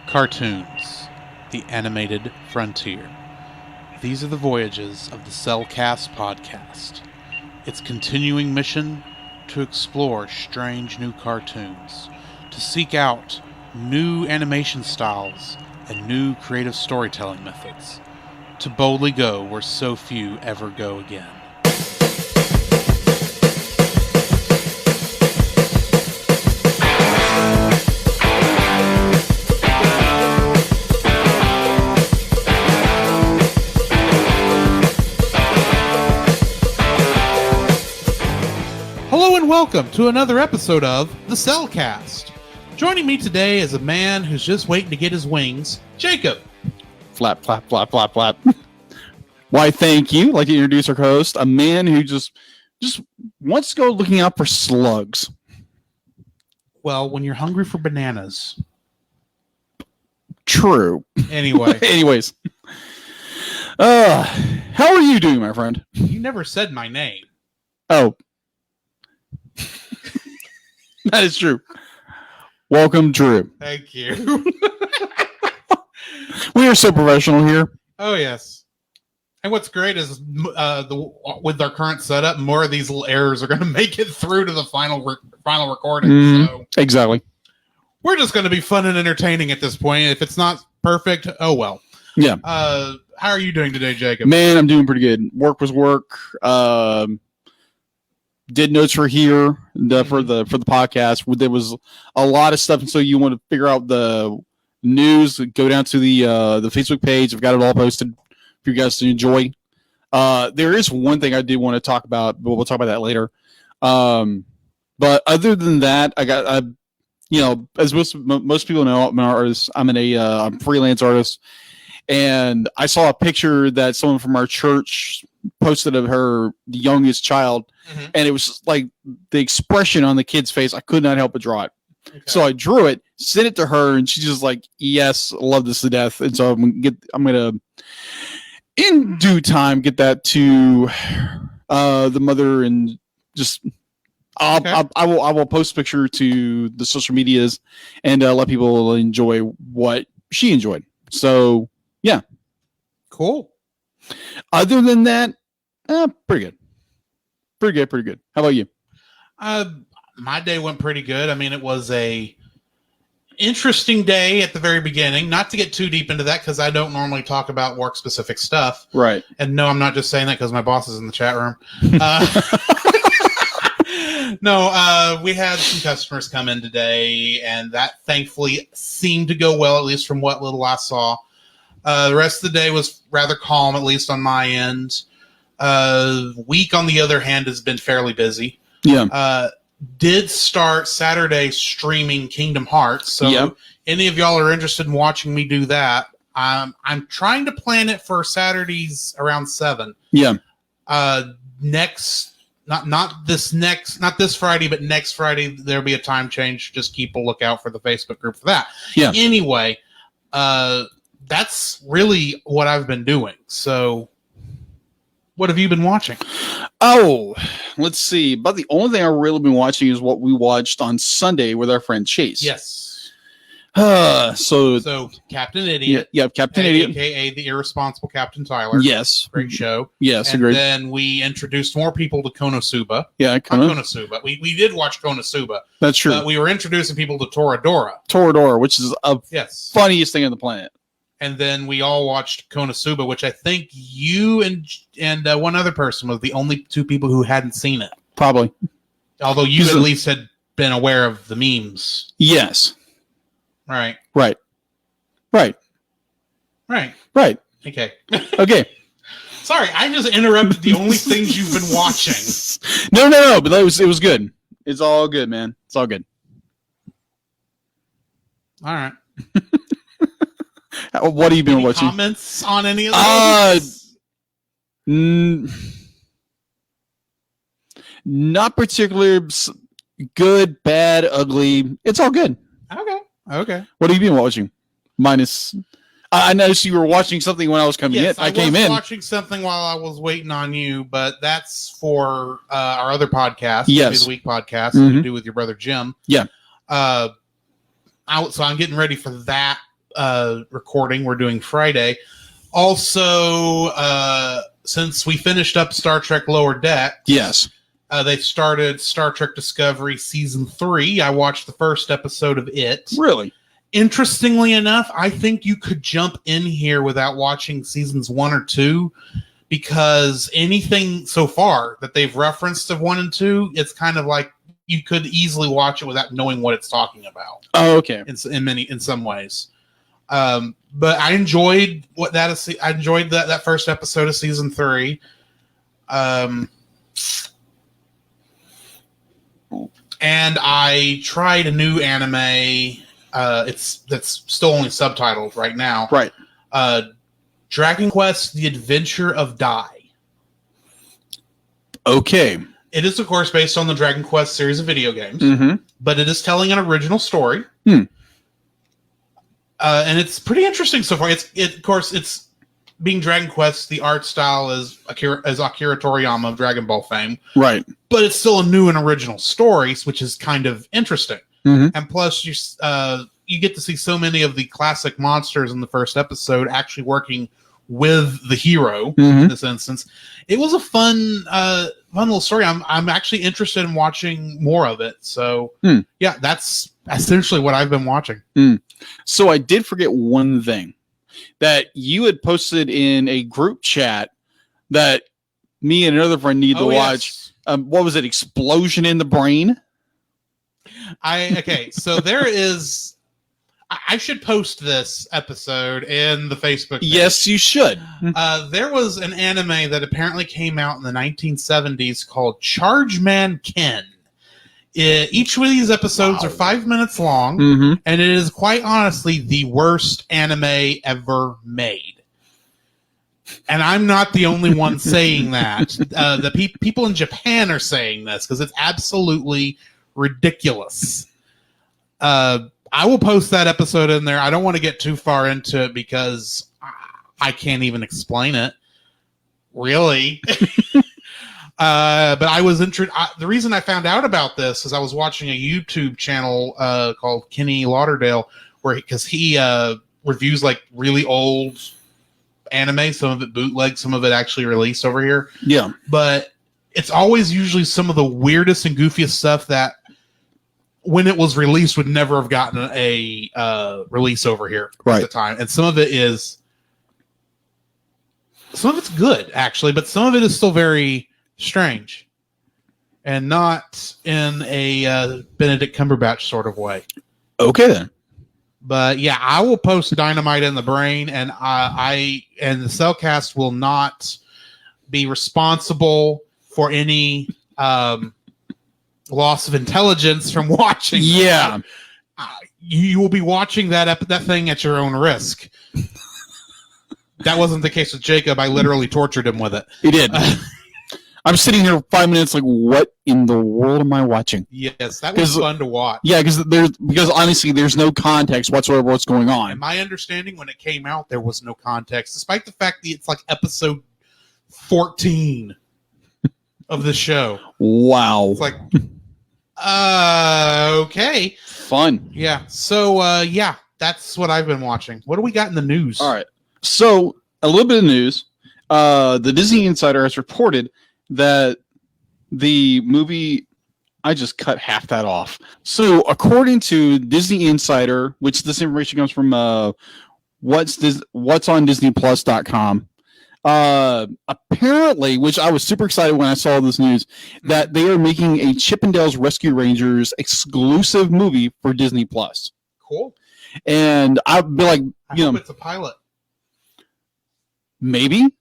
Cartoons, the animated frontier. These are the voyages of the Cellcast podcast. Its continuing mission to explore strange new cartoons, to seek out new animation styles and new creative storytelling methods, to boldly go where so few ever go again. Hello and welcome to another episode of the Cellcast. Joining me today is a man who's just waiting to get his wings, Jacob. Flap, flap, flap, flap, flap. Why, thank you. I'd like to introduce our host, a man who just wants to go looking out for slugs. Well, when you're hungry for bananas. True. Anyway. Anyways. How are you doing, my friend? You never said my name. Oh. That is true. Welcome, Drew. Thank you. We are so professional here. Oh, yes. And what's great is with our current setup, more of these little errors are going to make it through to the final recording. So Exactly. we're just going to be fun and entertaining at this point. If it's not perfect, oh well. Yeah. How are you doing today, Jacob? Man, I'm doing pretty good. Work was work. Did notes for here for the podcast. There was a lot of stuff, and so you want to figure out the news. Go down to the Facebook page. I've got it all posted for you guys to enjoy. There is one thing I did want to talk about, but we'll talk about that later. But other than that, as most people know, I'm an artist. I'm a freelance artist, and I saw a picture that someone from our church posted of her youngest child, and it was just like the expression on the kid's face. I could not help but draw it. Okay. So I drew it, sent it to her, and she's just like, "Yes, I love this to death." And so I'm gonna in due time get that to the mother, and just I will post a picture to the social medias and let people enjoy what she enjoyed. So yeah, cool. Other than that, pretty good. Pretty good. How about you? My day went pretty good. I mean, it was a interesting day at the very beginning. Not to get too deep into that, because I don't normally talk about work-specific stuff. Right. And no, I'm not just saying that because my boss is in the chat room. No, we had some customers come in today, and that thankfully seemed to go well, at least from what little I saw. The rest of the day was rather calm, at least on my end. Week, on the other hand, has been fairly busy. Yeah. Did start Saturday streaming Kingdom Hearts. So any of y'all are interested in watching me do that, I'm trying to plan it for Saturdays around 7. Yeah. Not this Friday, but next Friday there'll be a time change. Just keep a lookout for the Facebook group for that. Yeah. Anyway, that's really what I've been doing. So what have you been watching? Oh, let's see. But the only thing I've really been watching is what we watched on Sunday with our friend Chase. Yes. So Captain Idiot. Yeah, Captain Idiot. AKA the irresponsible Captain Tyler. Yes. Great show. Yes, and agreed. then we introduced more people to Konosuba. Yeah, Konosuba. We did watch Konosuba. That's true. We were introducing people to Toradora. Toradora, which is funniest thing on the planet. And then we all watched Konosuba, which I think you and one other person was the only two people who hadn't seen it. Probably. Although you at least had been aware of the memes. Yes. Right. Okay. Okay. Sorry, I just interrupted the only things you've been watching. No, but it was good. It's all good, man. It's all good. All right. What have you been watching? Comments on any of those? Not particularly good, bad, ugly. It's all good. Okay. What have you been watching? Minus, I noticed you were watching something when I was coming in. I came in watching something while I was waiting on you, but that's for our other podcast, yes, the Week podcast, that we do with your brother Jim. Yeah. So I'm getting ready for that recording. We're doing Friday. Also, since we finished up Star Trek Lower Decks, Yes. They started Star Trek Discovery Season 3. I watched the first episode of it. Really? Interestingly enough, I think you could jump in here without watching Seasons 1 or 2, because anything so far that they've referenced of 1 and 2, it's kind of like you could easily watch it without knowing what it's talking about. Oh, okay. In some ways. But I enjoyed I enjoyed that first episode of Season 3. And I tried a new anime. That's still only subtitled right now. Right. Dragon Quest: The Adventure of Dai. Okay. It is, of course, based on the Dragon Quest series of video games, but it is telling an original story. And it's pretty interesting so far. Of course, it's being Dragon Quest. The art style is Akira Toriyama of Dragon Ball fame, right? But it's still a new and original story, which is kind of interesting. And plus, you get to see so many of the classic monsters in the first episode actually working with the hero in this instance. It was a fun little story. I'm actually interested in watching more of it. So yeah, that's essentially what I've been watching. So I did forget one thing that you had posted in a group chat that me and another friend need to watch. What was it? Explosion in the Brain. So there is. I should post this episode in the Facebook page. Yes, you should. There was an anime that apparently came out in the 1970s called Charge Man Ken. Each of these episodes are 5 minutes long, and it is quite honestly the worst anime ever made. And I'm not the only one saying that. The people in Japan are saying this because it's absolutely ridiculous. I will post that episode in there. I don't want to get too far into it because I can't even explain it. Really. But I was the reason I found out about this is I was watching a YouTube channel called Kenny Lauderdale, because he reviews like really old anime, some of it bootleg, some of it actually released over here. Yeah. But it's always usually some of the weirdest and goofiest stuff that when it was released would never have gotten a release over here at the time. And some of it's good actually, but some of it is still very strange and not in a Benedict Cumberbatch sort of way. Okay then. But yeah, I will post Dynamite in the Brain, and and the Cellcast will not be responsible for any loss of intelligence from watching. Yeah, you will be watching that thing at your own risk. That wasn't the case with Jacob. I literally tortured him with it. He did. I'm sitting here 5 minutes like, what in the world am I watching? Yes, that was fun to watch. Yeah, because honestly, there's no context whatsoever what's going on. And my understanding when it came out, there was no context, despite the fact that it's like episode 14 of the show. Wow. It's like, okay. Fun. Yeah. So, yeah, that's what I've been watching. What do we got in the news? All right. So, a little bit of news. The Disney Insider has reported that the movie, I just cut half that off. So, according to Disney Insider, which this information comes from what's on DisneyPlus.com, apparently, which I was super excited when I saw this news, that they are making a Chippendales Rescue Rangers exclusive movie for Disney Plus. Cool. And I'd be like, I hope it's a pilot. Maybe.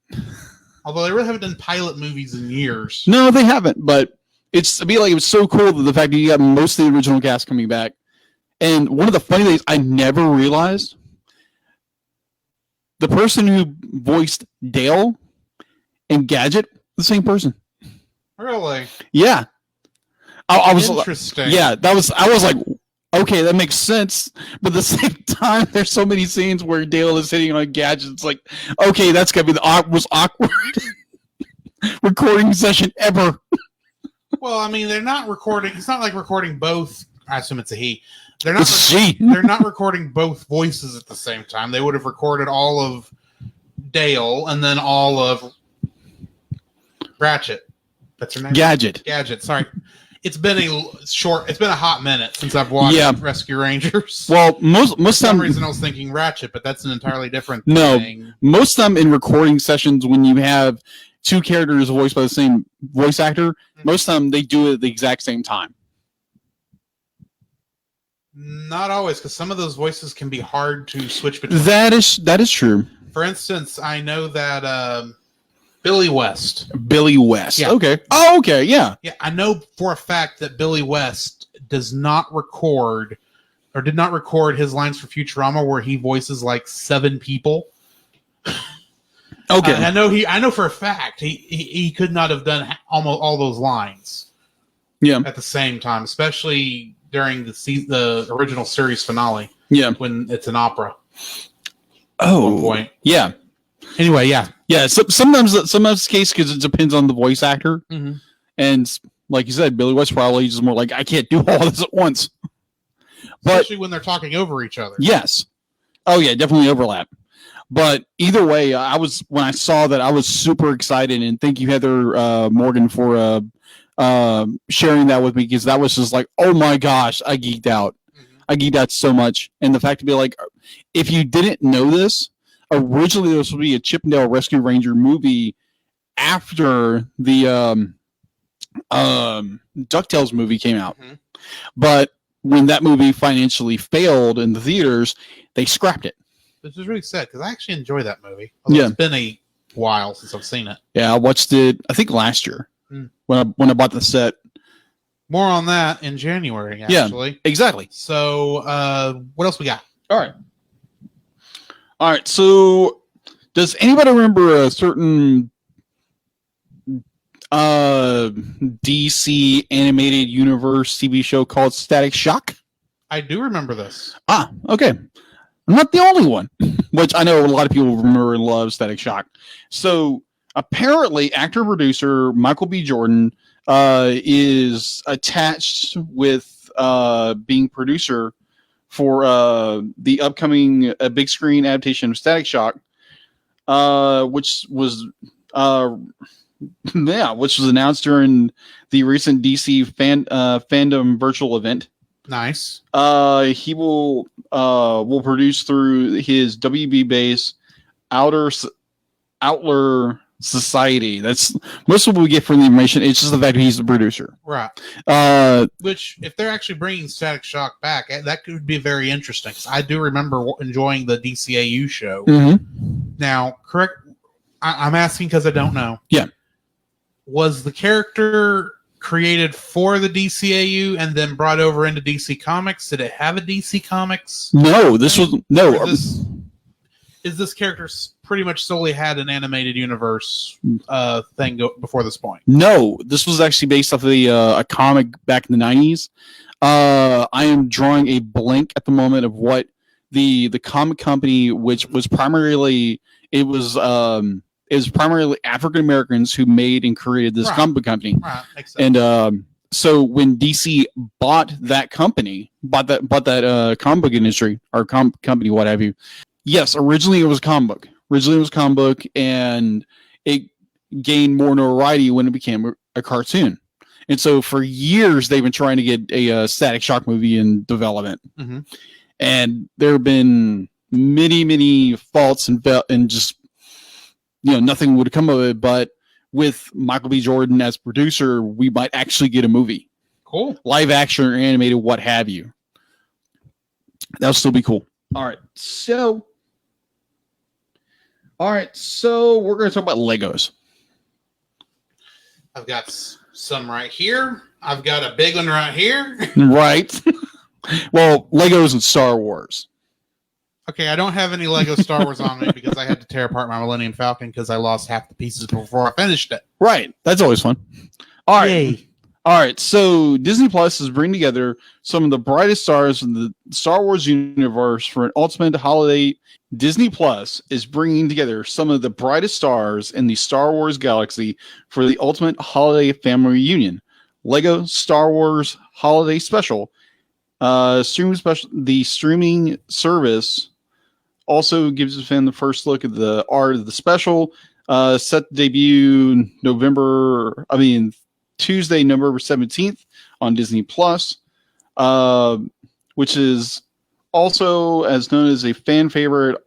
Although they really haven't done pilot movies in years. No, they haven't. But it was so cool that the fact that you got most of the original cast coming back. And one of the funny things I never realized, the person who voiced Dale and Gadget, the same person. Really? Yeah. I was interesting. Yeah, I was like, okay, that makes sense. But at the same time, there's so many scenes where Dale is hitting on Gadget. It's like, okay, that's gonna be the most awkward recording session ever. Well, I mean, they're not recording. It's not like recording both. I assume it's a he. They're not. They're not recording both voices at the same time. They would have recorded all of Dale and then all of Ratchet. That's her name. Gadget. Sorry. It's been a hot minute since I've watched Rescue Rangers. Well, most for some time, reason I was thinking Ratchet, but that's an entirely different thing. Most time in recording sessions when you have two characters voiced by the same voice actor, most time they do it at the exact same time. Not always, because some of those voices can be hard to switch between. That is true. For instance, I know that Billy West. Yeah. Okay. Oh, okay. Yeah. Yeah, I know for a fact that Billy West does not record or did not record his lines for Futurama where he voices like 7 people. Okay. I know for a fact he could not have done almost all those lines. Yeah. At the same time, especially during the original series finale. Yeah. When it's an opera. Oh. At one point. Yeah. Anyway, yeah. Yeah, sometimes it's the case because it depends on the voice actor. Mm-hmm. And like you said, Billy West probably is more like, I can't do all this at once. Especially when they're talking over each other. Yes. Oh, yeah, definitely overlap. But either way, when I saw that, I was super excited. And thank you, Heather Morgan, for sharing that with me, because that was just like, oh my gosh, I geeked out. Mm-hmm. I geeked out so much. And the fact to be like, if you didn't know this, originally this would be a Chip 'n Dale Rescue Ranger movie after the DuckTales movie came out. Mm-hmm. But when that movie financially failed in the theaters, they scrapped it. Which is really sad, because I actually enjoy that movie. Although it's been a while since I've seen it. Yeah, I watched it, I think, last year when I bought the set. More on that in January, actually. Yeah, exactly. So, what else we got? All right, so does anybody remember a certain DC animated universe TV show called Static Shock? I do remember this. Ah, okay. I'm not the only one, which I know a lot of people remember and love Static Shock. So apparently, actor-producer Michael B. Jordan is attached with being producer for the upcoming big screen adaptation of Static Shock, which was announced during the recent DC fandom virtual event. Nice. He will produce through his WB base Outler Society. That's most of what we get from the information. It's just the fact that he's the producer, right? Which, if they're actually bringing Static Shock back, that could be very interesting. Cause I do remember enjoying the DCAU show. Mm-hmm. Now, correct? I'm asking because I don't know. Yeah. Was the character created for the DCAU and then brought over into DC Comics? Did it have a DC Comics? No, this was no. Is this character pretty much solely had an animated universe thing before this point? No, this was actually based off of a comic back in the 90s. I am drawing a blank at the moment of what the comic company, which was primarily primarily African Americans who made and created this comic company. Right. And so when DC bought that company, bought that comic book industry or company, what have you. Yes, originally it was a comic book, and it gained more notoriety when it became a cartoon. And so for years they've been trying to get a Static Shock movie in development, and there have been many faults and just nothing would come of it. But with Michael B. Jordan as producer, we might actually get a movie, live action or animated, what have you. That'll still be cool. All right, so we're going to talk about Legos. I've got some right here. I've got a big one right here. Right. Well, Legos and Star Wars. Okay, I don't have any Lego Star Wars on me because I had to tear apart my Millennium Falcon because I lost half the pieces before I finished it. Right. That's always fun. All right. Yay. All right, so Disney Plus is bringing together some of the brightest stars in the Star Wars universe for an ultimate holiday. Disney Plus is bringing together some of the brightest stars in the Star Wars galaxy for the ultimate holiday family reunion. Lego Star Wars Holiday Special The streaming service also gives a fan the first look at the art of the special. Set to debut Tuesday, November 17th on Disney Plus, which is also as known as a fan favorite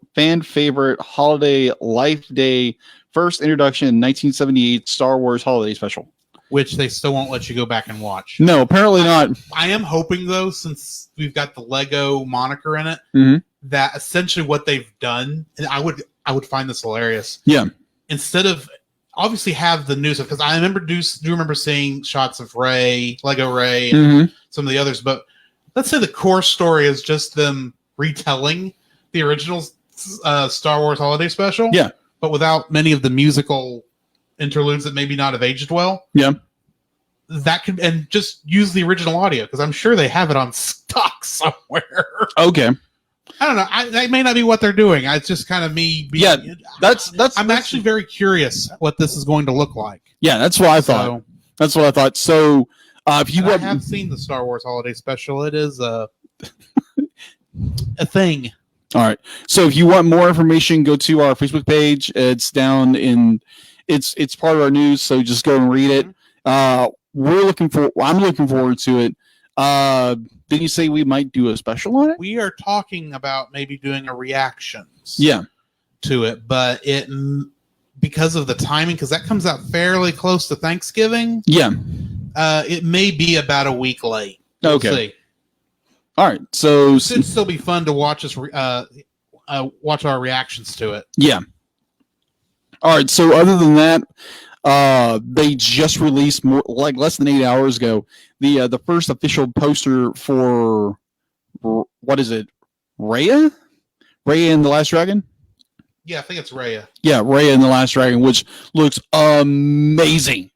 holiday Life Day first introduction in 1978 Star Wars holiday special. Which they still won't let you go back and watch. No, apparently not. I am hoping, though, since we've got the Lego moniker in it, that essentially what they've done, and I would find this hilarious. Yeah. Instead of obviously have the news, because I do remember seeing shots of Rey, Lego Rey, and some of the others, but let's say the core story is just them retelling the original Star Wars holiday special. Yeah. But without many of the musical interludes that maybe not have aged well. Yeah. That could, and just use the original audio, because I'm sure they have it on stock somewhere. Okay. I don't know. That may not be what they're doing. It's just kind of me being, I'm actually very curious what this is going to look like. Yeah, that's what I thought. That's what I thought. So I have seen the Star Wars holiday special. It is a thing. All right. So if you want more information, go to our Facebook page. It's down in it's part of our news, so just go and read it. I'm looking forward to it. Didn't you say we might do a special on it? We are talking about maybe doing a reactions. Yeah. To it, but because of the timing, because that comes out fairly close to Thanksgiving. Yeah. It may be about a week late. We'll see. All right, so it should still be fun to watch us watch our reactions to it. Yeah. All right. So other than that, they just released less than 8 hours ago the first official poster for what is it? Raya and the Last Dragon. Yeah, I think it's Raya. Yeah, Raya and the Last Dragon, which looks amazing.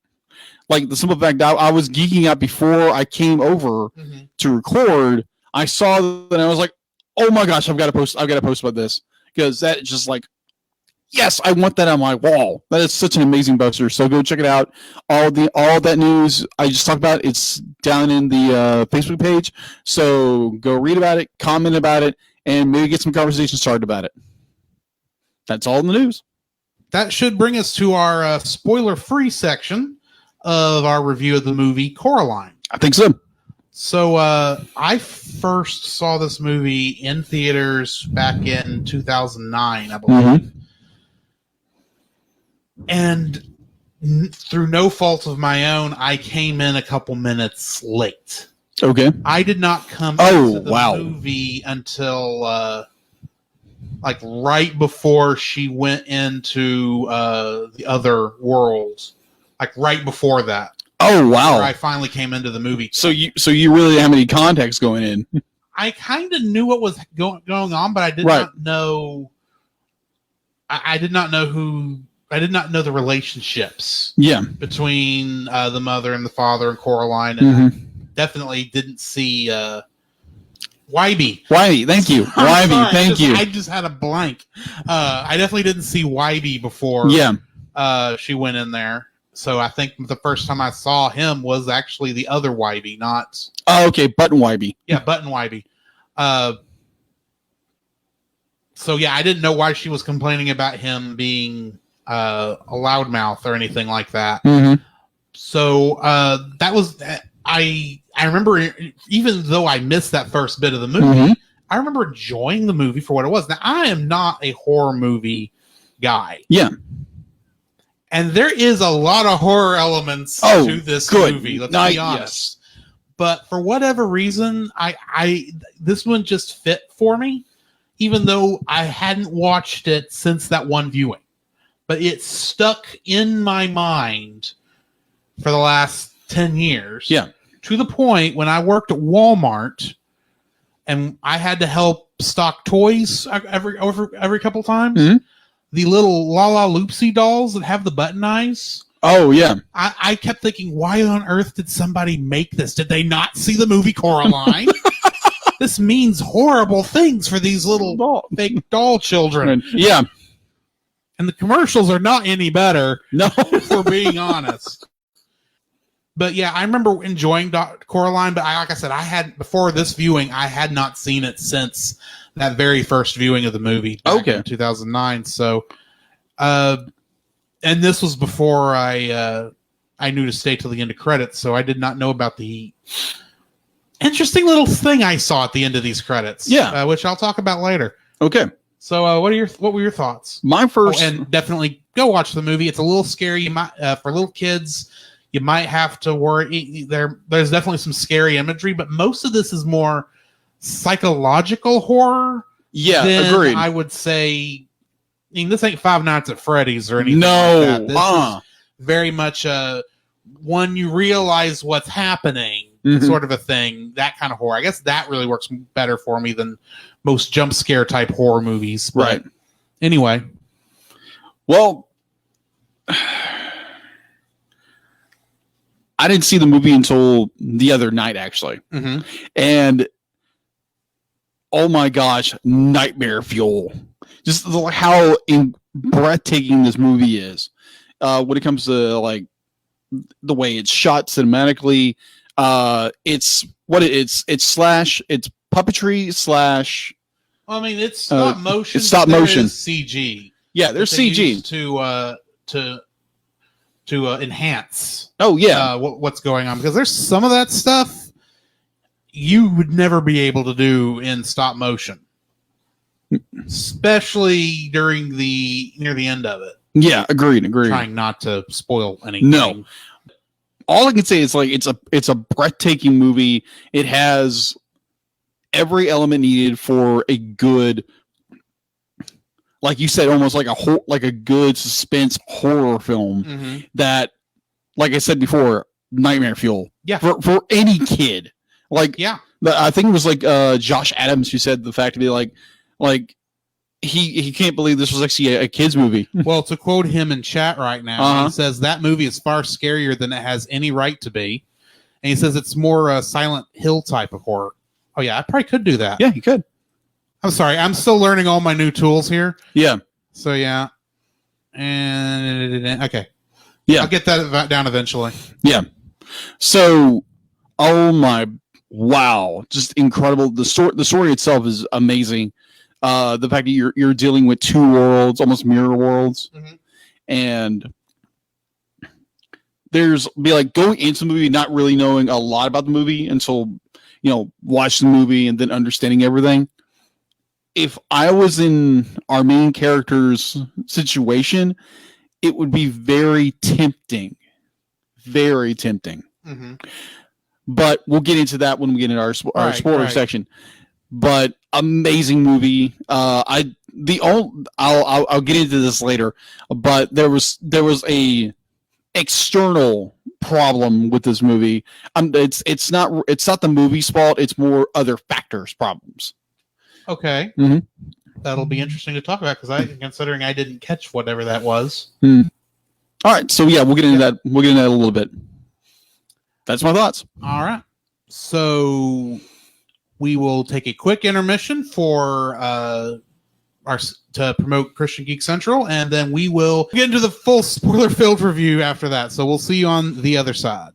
Like the simple fact, I was geeking out before I came over to record. I saw that and I was like, "Oh my gosh, I've got to post about this," because that is just like, yes, I want that on my wall. That is such an amazing poster. So go check it out. All that news I just talked about, it's down in the Facebook page. So go read about it, comment about it, and maybe get some conversation started about it. That's all in the news. That should bring us to our spoiler-free section of our review of the movie Coraline. I think so. So I first saw this movie in theaters back in 2009, I believe. And through no fault of my own, I came in a couple minutes late. Okay. I did not come into the movie until like right before she went into the other world. Like right before that. Oh wow! I finally came into the movie. So you really didn't have any context going in. I kind of knew what was going on, but I did not know. I did not know who. I did not know the relationships. Yeah. Between the mother and the father and Coraline, and I definitely didn't see Wybie. Wybie, thank you. Wybie, thank you. I just had a blank. I definitely didn't see Wybie before. Yeah. She went in there. So I think the first time I saw him was actually the other Wybie, not... Oh, okay, Button Wybie. Yeah, Button Wybie. So yeah, I didn't know why she was complaining about him being a loudmouth or anything like that. So that was... I remember, even though I missed that first bit of the movie, I remember enjoying the movie for what it was. Now, I am not a horror movie guy. Yeah. And there is a lot of horror elements to this movie. Let's be honest. Yes. But for whatever reason, I this one just fit for me, even though I hadn't watched it since that one viewing. But it stuck in my mind for the last 10 years. Yeah. To the point when I worked at Walmart and I had to help stock toys every couple times. The little La La Loopsy dolls that have the button eyes. Oh, yeah. I kept thinking, why on earth did somebody make this? Did they not see the movie Coraline? This means horrible things for these little fake doll children. Yeah. And the commercials are not any better. No. If we're being honest. But yeah, I remember enjoying Coraline, but like I said, before this viewing, I had not seen it since that very first viewing of the movie back in 2009. So, and this was before I knew to stay till the end of credits, so I did not know about the interesting little thing I saw at the end of these credits. Yeah, which I'll talk about later. Okay. So, what were your thoughts? My first, and definitely go watch the movie. It's a little scary. You might for little kids. You might have to worry. There's definitely some scary imagery, but most of this is more psychological horror. Yeah, than agreed. I would say. I mean, this ain't Five Nights at Freddy's or anything no, like that. This is very much one you realize what's happening, sort of a thing. That kind of horror. I guess that really works better for me than most jump scare type horror movies. But right. Anyway. Well, I didn't see the movie until the other night, actually. And oh my gosh, nightmare fuel. Just how breathtaking this movie is. When it comes to like the way it's shot cinematically, it's puppetry slash. I mean, it's stop motion. It's stop motion. CG. Yeah, there's CG to enhance. Oh yeah, what's going on, because there's some of that stuff you would never be able to do in stop motion, especially near the end of it. Yeah, agreed. Trying not to spoil anything. No, all I can say is like it's a breathtaking movie. It has every element needed for a good, like you said, almost like a good suspense horror film that, like I said before, nightmare fuel. Yeah, for any kid. Like, yeah, I think it was like Josh Adams who said the fact to be like he can't believe this was actually a kid's movie. Well, to quote him in chat right now, he says that movie is far scarier than it has any right to be, and he says it's more a Silent Hill type of horror. Oh yeah, I probably could do that. Yeah, you could. I'm sorry, I'm still learning all my new tools here. Yeah. So yeah, and okay. Yeah, I'll get that down eventually. Yeah. So, oh my, wow, just incredible. The story itself is amazing. The fact that you're dealing with two worlds, almost mirror worlds, and there's going into the movie not really knowing a lot about the movie until watch the movie and then understanding everything. If I was in our main character's situation, it would be very tempting. Very tempting. But we'll get into that when we get into our spoiler section. But amazing movie. I'll get into this later. But there was a external problem with this movie. It's not the movie's fault. It's more other factors problems. Okay. That'll be interesting to talk about, considering I didn't catch whatever that was. All right, so yeah, we'll get into that. We'll get into that a little bit. That's my thoughts. All right, so we will take a quick intermission for to promote Christian Geek Central, and then we will get into the full spoiler-filled review after that. So we'll see you on the other side.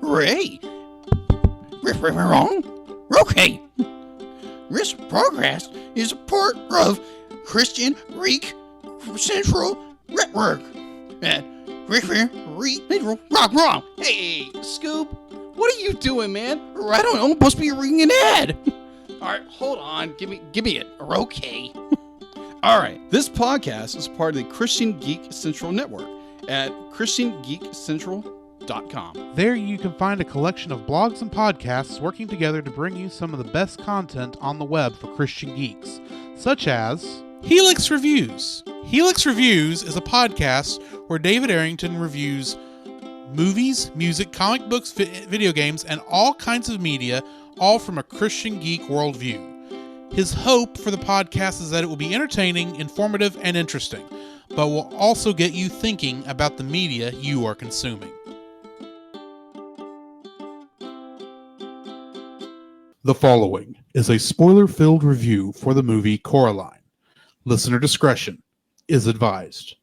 Ray. Wrong? Okay. This progress is a part of Christian Geek Central Network. Wrong. Hey, Scoop, what are you doing, man? I don't know. I'm supposed to be reading an ad. All right, hold on. Give me it. Okay. All right. This podcast is part of the Christian Geek Central Network at ChristianGeekCentral.com. There you can find a collection of blogs and podcasts working together to bring you some of the best content on the web for Christian geeks, such as Helix Reviews. Helix Reviews is a podcast where David Arrington reviews movies, music, comic books, video games, and all kinds of media, all from a Christian geek worldview. His hope for the podcast is that it will be entertaining, informative, and interesting, but will also get you thinking about the media you are consuming. The following is a spoiler-filled review for the movie Coraline. Listener discretion is advised.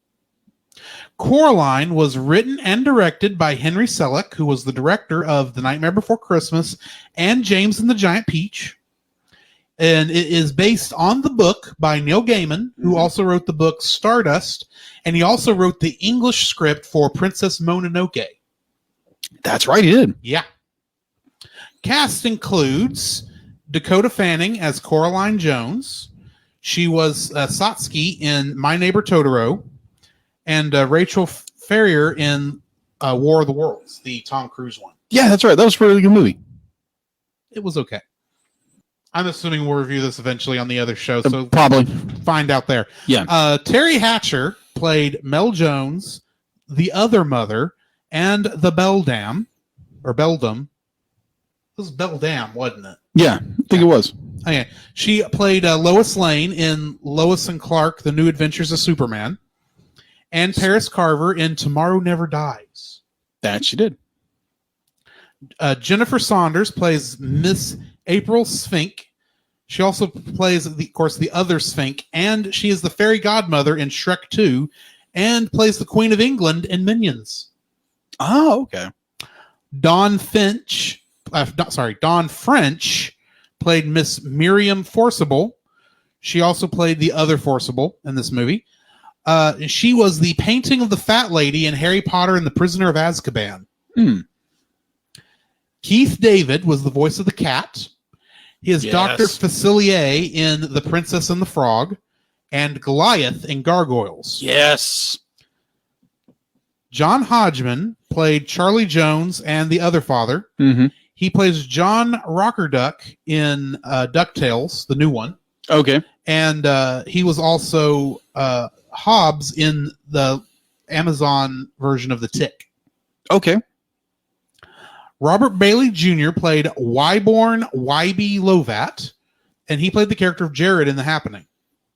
Coraline was written and directed by Henry Selick, who was the director of The Nightmare Before Christmas and James and the Giant Peach. And it is based on the book by Neil Gaiman, who also wrote the book Stardust, and he also wrote the English script for Princess Mononoke. That's right, he did. Yeah. Cast includes Dakota Fanning as Coraline Jones. She was Satsuki in My Neighbor Totoro, and Rachel Ferrier in War of the Worlds, the Tom Cruise one. Yeah, that's right. That was a really good movie. It was okay. I'm assuming we'll review this eventually on the other show, so Probably. find out there. Yeah. Terry Hatcher played Mel Jones, the other mother, and the Beldam, or Beldam. It was Beldam, wasn't it? Yeah, I think it was. Okay. She played Lois Lane in Lois and Clark, The New Adventures of Superman, and Paris Carver in Tomorrow Never Dies. That she did. Jennifer Saunders plays Miss April Sphinx. She also plays, of course, the other Sphinx, and she is the fairy godmother in Shrek 2, and plays the Queen of England in Minions. Oh, okay. Dawn French played Miss Miriam Forcible. She also played the other Forcible in this movie. She was the painting of the fat lady in Harry Potter and the Prisoner of Azkaban. Keith David was the voice of the cat. He is Dr. Facilier in The Princess and the Frog, and Goliath in Gargoyles. Yes. John Hodgman played Charlie Jones and the other father. Mm-hmm. He plays John Rockerduck in DuckTales, the new one. Okay. And he was also Hobbs in the Amazon version of The Tick. Okay. Robert Bailey Jr. played Wyborn Wybe Lovat, and he played the character of Jared in The Happening.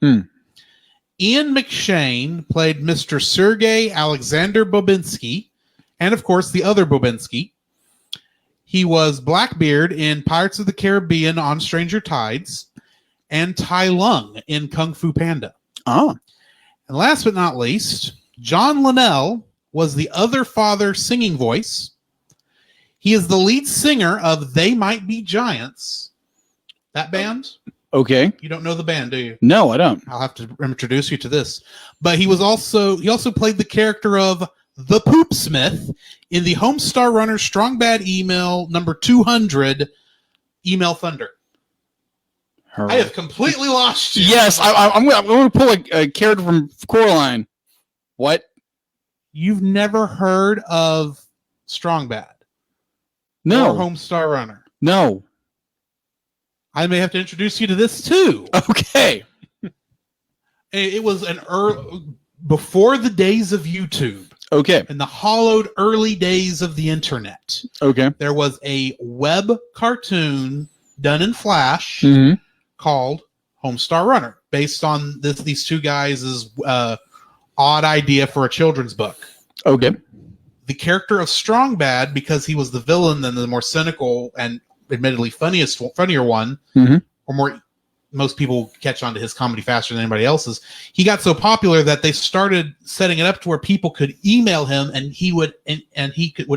Ian McShane played Mr. Sergei Alexander Bobinsky, and of course the other Bobinsky. He was Blackbeard in Pirates of the Caribbean on Stranger Tides, and Tai Lung in Kung Fu Panda. Oh. And last but not least, John Linnell was the other father singing voice. He is the lead singer of They Might Be Giants. That band? Okay. You don't know the band, do you? No, I don't. I'll have to introduce you to this. But he also played the character of the Poop Smith in the Homestar Runner Strong Bad Email number 200, Email Thunder. I have completely lost you. Yes, I'm going to pull a character from Coraline. What? You've never heard of Strong Bad? No. Or Homestar Runner? No. I may have to introduce you to this too. Okay. It was before the days of YouTube. Okay. In the hollowed early days of the internet. Okay. There was a web cartoon done in Flash called Homestar Runner, based on these two guys' odd idea for a children's book. Okay. The character of Strong Bad, because he was the villain and the more cynical and admittedly funnier one, or most people catch on to his comedy faster than anybody else's. He got so popular that they started setting it up to where people could email him, and he would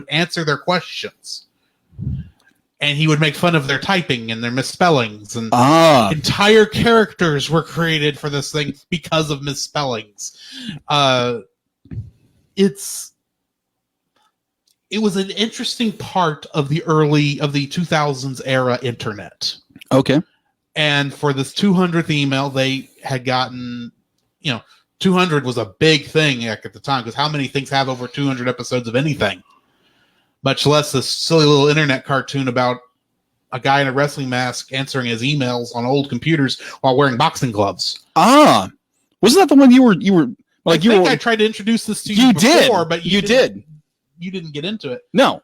answer their questions, and he would make fun of their typing and their misspellings, and entire characters were created for this thing because of misspellings. It was an interesting part of the 2000s era internet. Okay. And for this 200th email, they had gotten, 200 was a big thing at the time, because how many things have over 200 episodes of anything? Much less this silly little internet cartoon about a guy in a wrestling mask answering his emails on old computers while wearing boxing gloves. Wasn't that the one you were like? I tried to introduce this to you before, but you didn't get into it. No.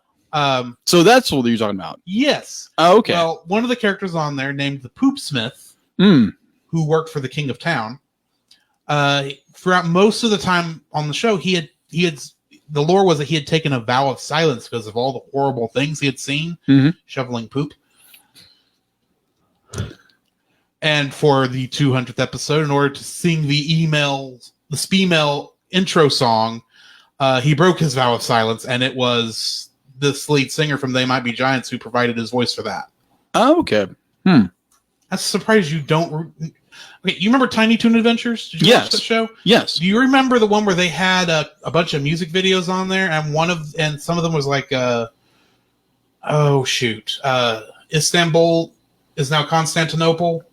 So that's what you're talking about. Yes. Oh, okay. Well, one of the characters on there named the Poop Smith, who worked for the King of Town, throughout most of the time on the show, he had the lore was that he had taken a vow of silence because of all the horrible things he had seen, shoveling poop. And for the 200th episode, in order to sing the Speemail intro song, he broke his vow of silence, and it was this lead singer from They Might Be Giants who provided his voice for that. Oh, okay. I'm surprised you don't. Okay, you remember Tiny Toon Adventures? Did you watch that show? Yes. Do you remember the one where they had a bunch of music videos on there, and some of them was like, Istanbul is now Constantinople,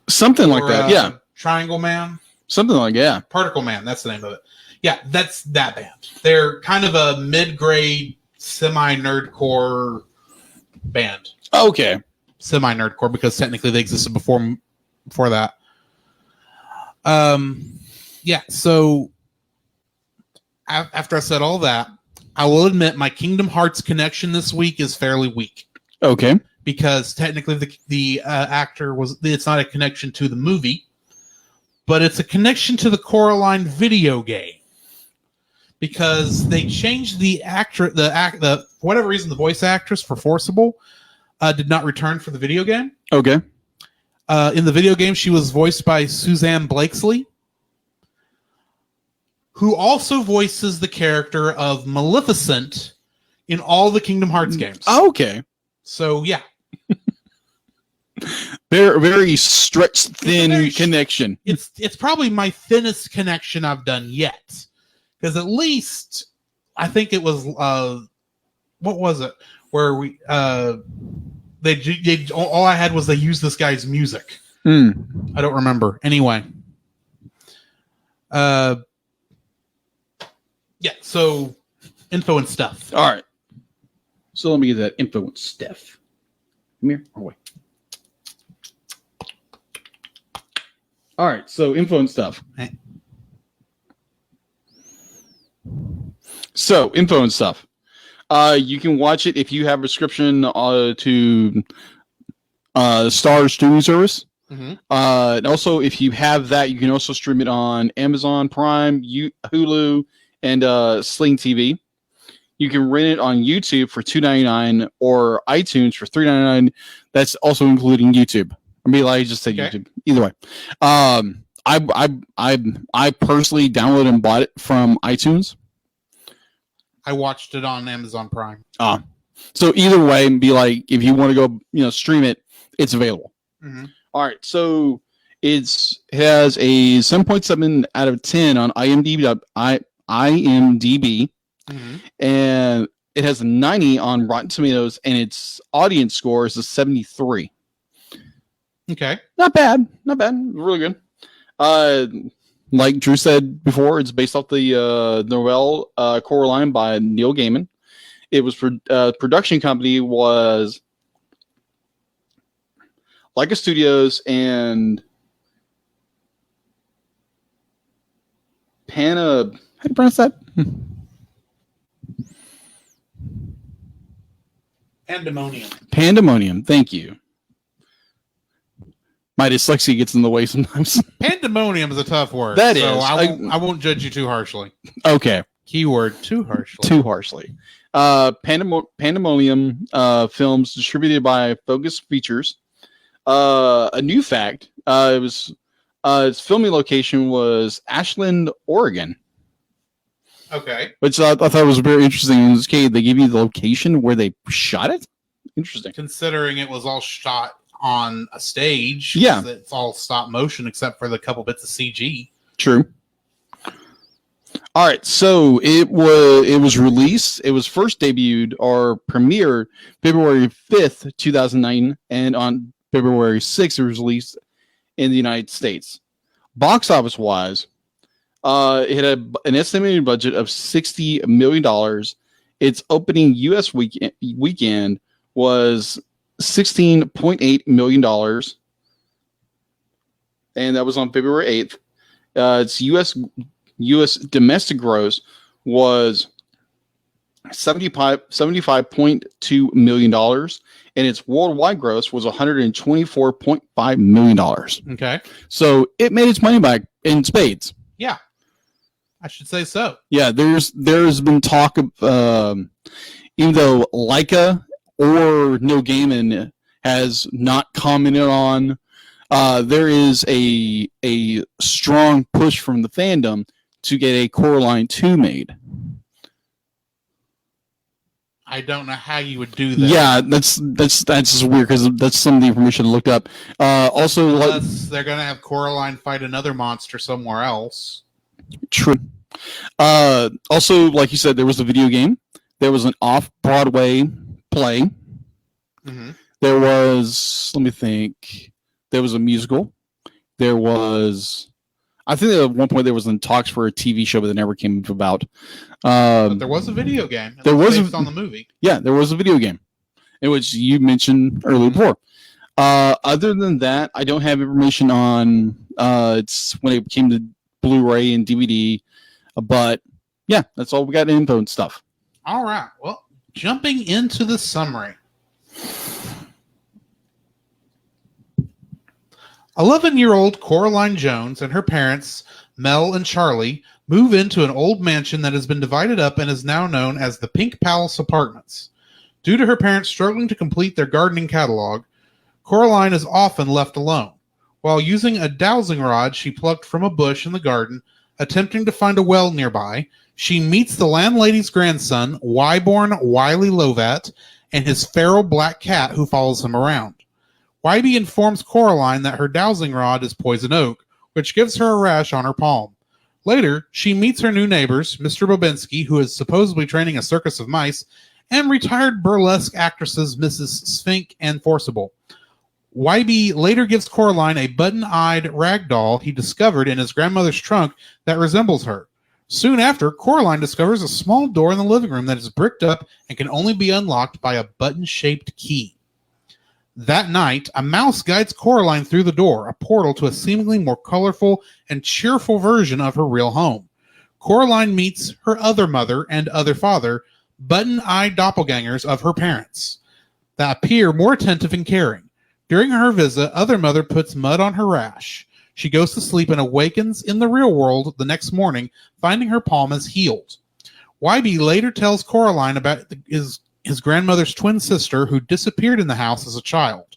Something like that. Yeah. Triangle Man, Something like Particle Man. That's the name of it. Yeah, that's that band. They're kind of a mid-grade, semi-nerdcore band. Okay. Semi-nerdcore because technically they existed before that. Yeah, so after I said all that, I will admit my Kingdom Hearts connection this week is fairly weak. Okay. Because technically the actor it's not a connection to the movie, but it's a connection to the Coraline video game. Because they changed the for whatever reason, the voice actress for Forcible did not return for the video game. Okay. In the video game, she was voiced by Suzanne Blakesley, who also voices the character of Maleficent in all the Kingdom Hearts games. Okay. So, yeah. Very, very stretched thin connection. It's probably my thinnest connection I've done yet. Because at least, I think it was, what was it? Where we, they all I had was they used this guy's music. I don't remember. Anyway. Yeah, so info and stuff. All right. So let me get that info and stuff. Come here. Oh, wait. All right. So info and stuff. Hey. So info and stuff. You can watch it if you have a subscription to Star streaming service. Mm-hmm. And also, if you have that, you can also stream it on Amazon Prime, Hulu, and Sling TV. You can rent it on YouTube for $2.99 or iTunes for $3.99. That's also including YouTube. I mean, I just said YouTube. Either way, I personally downloaded and bought it from iTunes. I watched it on Amazon Prime. So either way, be like, if you want to go, stream it, it's available. Mm-hmm. All right, so it has a 7.7 out of 10 on IMDb, Mm-hmm. and it has a 90 on Rotten Tomatoes, and its audience score is a 73. Okay, not bad, really good. Like Drew said before, it's based off the novelle Coraline by Neil Gaiman. It was production company was Leica Studios and how do you pronounce that? Pandemonium. Thank you. My dyslexia gets in the way sometimes. Pandemonium is a tough word. That is. I won't judge you too harshly. Okay. Keyword too harshly. Too harshly. Pandemonium films distributed by Focus Features. A new fact: its filming location was Ashland, Oregon. Okay. Which I thought was very interesting. In this case, they give you the location where they shot it. Interesting. Considering it was all shot on a stage. Yeah. It's all stop motion except for the couple bits of CG. True. All right, so it was released. It was first debuted or premiered February 5th, 2009, and on February 6th, it was released in the United States. Box office wise, it had an estimated budget of $60 million. Its opening U.S. weekend was $16.8 million, and that was on February 8th. Its U.S. domestic gross was $75.2 million, and its worldwide gross was $124.5 million. Okay. So it made its money back in spades. Yeah. I should say so. Yeah, there's been talk of even though Leica or Neil Gaiman has not commented on, there is a strong push from the fandom to get a Coraline 2 made. I don't know how you would do that. Yeah, that's just weird because that's some of the information I looked up. Also, unless they're gonna have Coraline fight another monster somewhere else. True. Also, like you said, there was a video game. There was an off-Broadway play. Mm-hmm. There was, let me think. There was a musical. There was, I think at one point there was in talks for a TV show, but it never came about. But there was a video game. There was based on the movie. Yeah, there was a video game, in which you mentioned earlier before. Other than that, I don't have information on it's when it came to Blu-ray and DVD. But yeah, that's all we got in info and stuff. All right. Well, jumping into the summary. 11-year-old Coraline Jones and her parents, Mel and Charlie, move into an old mansion that has been divided up and is now known as the Pink Palace Apartments. Due to her parents struggling to complete their gardening catalog, Coraline is often left alone. While using a dowsing rod she plucked from a bush in the garden, attempting to find a well nearby, she meets the landlady's grandson, Wyborn Wiley Lovat, and his feral black cat who follows him around. Wybie informs Coraline that her dowsing rod is poison oak, which gives her a rash on her palm. Later, she meets her new neighbors, Mr. Bobinski, who is supposedly training a circus of mice, and retired burlesque actresses Mrs. Spink and Forcible. Wybie later gives Coraline a button-eyed rag doll he discovered in his grandmother's trunk that resembles her. Soon after, Coraline discovers a small door in the living room that is bricked up and can only be unlocked by a button-shaped key. That night, a mouse guides Coraline through the door, a portal to a seemingly more colorful and cheerful version of her real home. Coraline meets her other mother and other father, button-eyed doppelgangers of her parents, that appear more attentive and caring. During her visit, Other Mother puts mud on her rash. She goes to sleep and awakens in the real world the next morning, finding her palm is healed. Wybie later tells Coraline about his grandmother's twin sister who disappeared in the house as a child.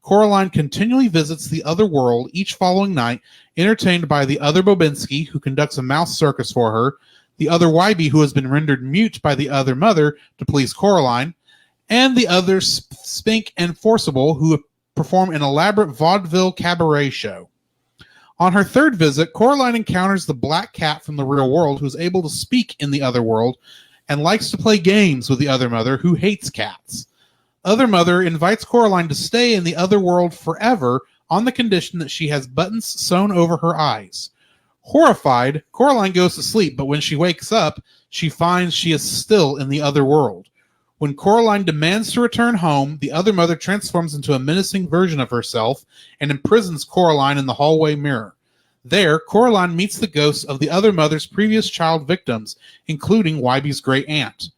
Coraline continually visits the other world each following night, entertained by the other Bobinski, who conducts a mouse circus for her, the other Wybie, who has been rendered mute by the other mother to please Coraline, and the other Spink and Forcible, who perform an elaborate vaudeville cabaret show. On her third visit, Coraline encounters the black cat from the real world who is able to speak in the other world and likes to play games with the other mother who hates cats. Other Mother invites Coraline to stay in the other world forever on the condition that she has buttons sewn over her eyes. Horrified, Coraline goes to sleep, but when she wakes up, she finds she is still in the other world. When Coraline demands to return home, the other mother transforms into a menacing version of herself and imprisons Coraline in the hallway mirror. There, Coraline meets the ghosts of the other mother's previous child victims, including Wybie's great aunt.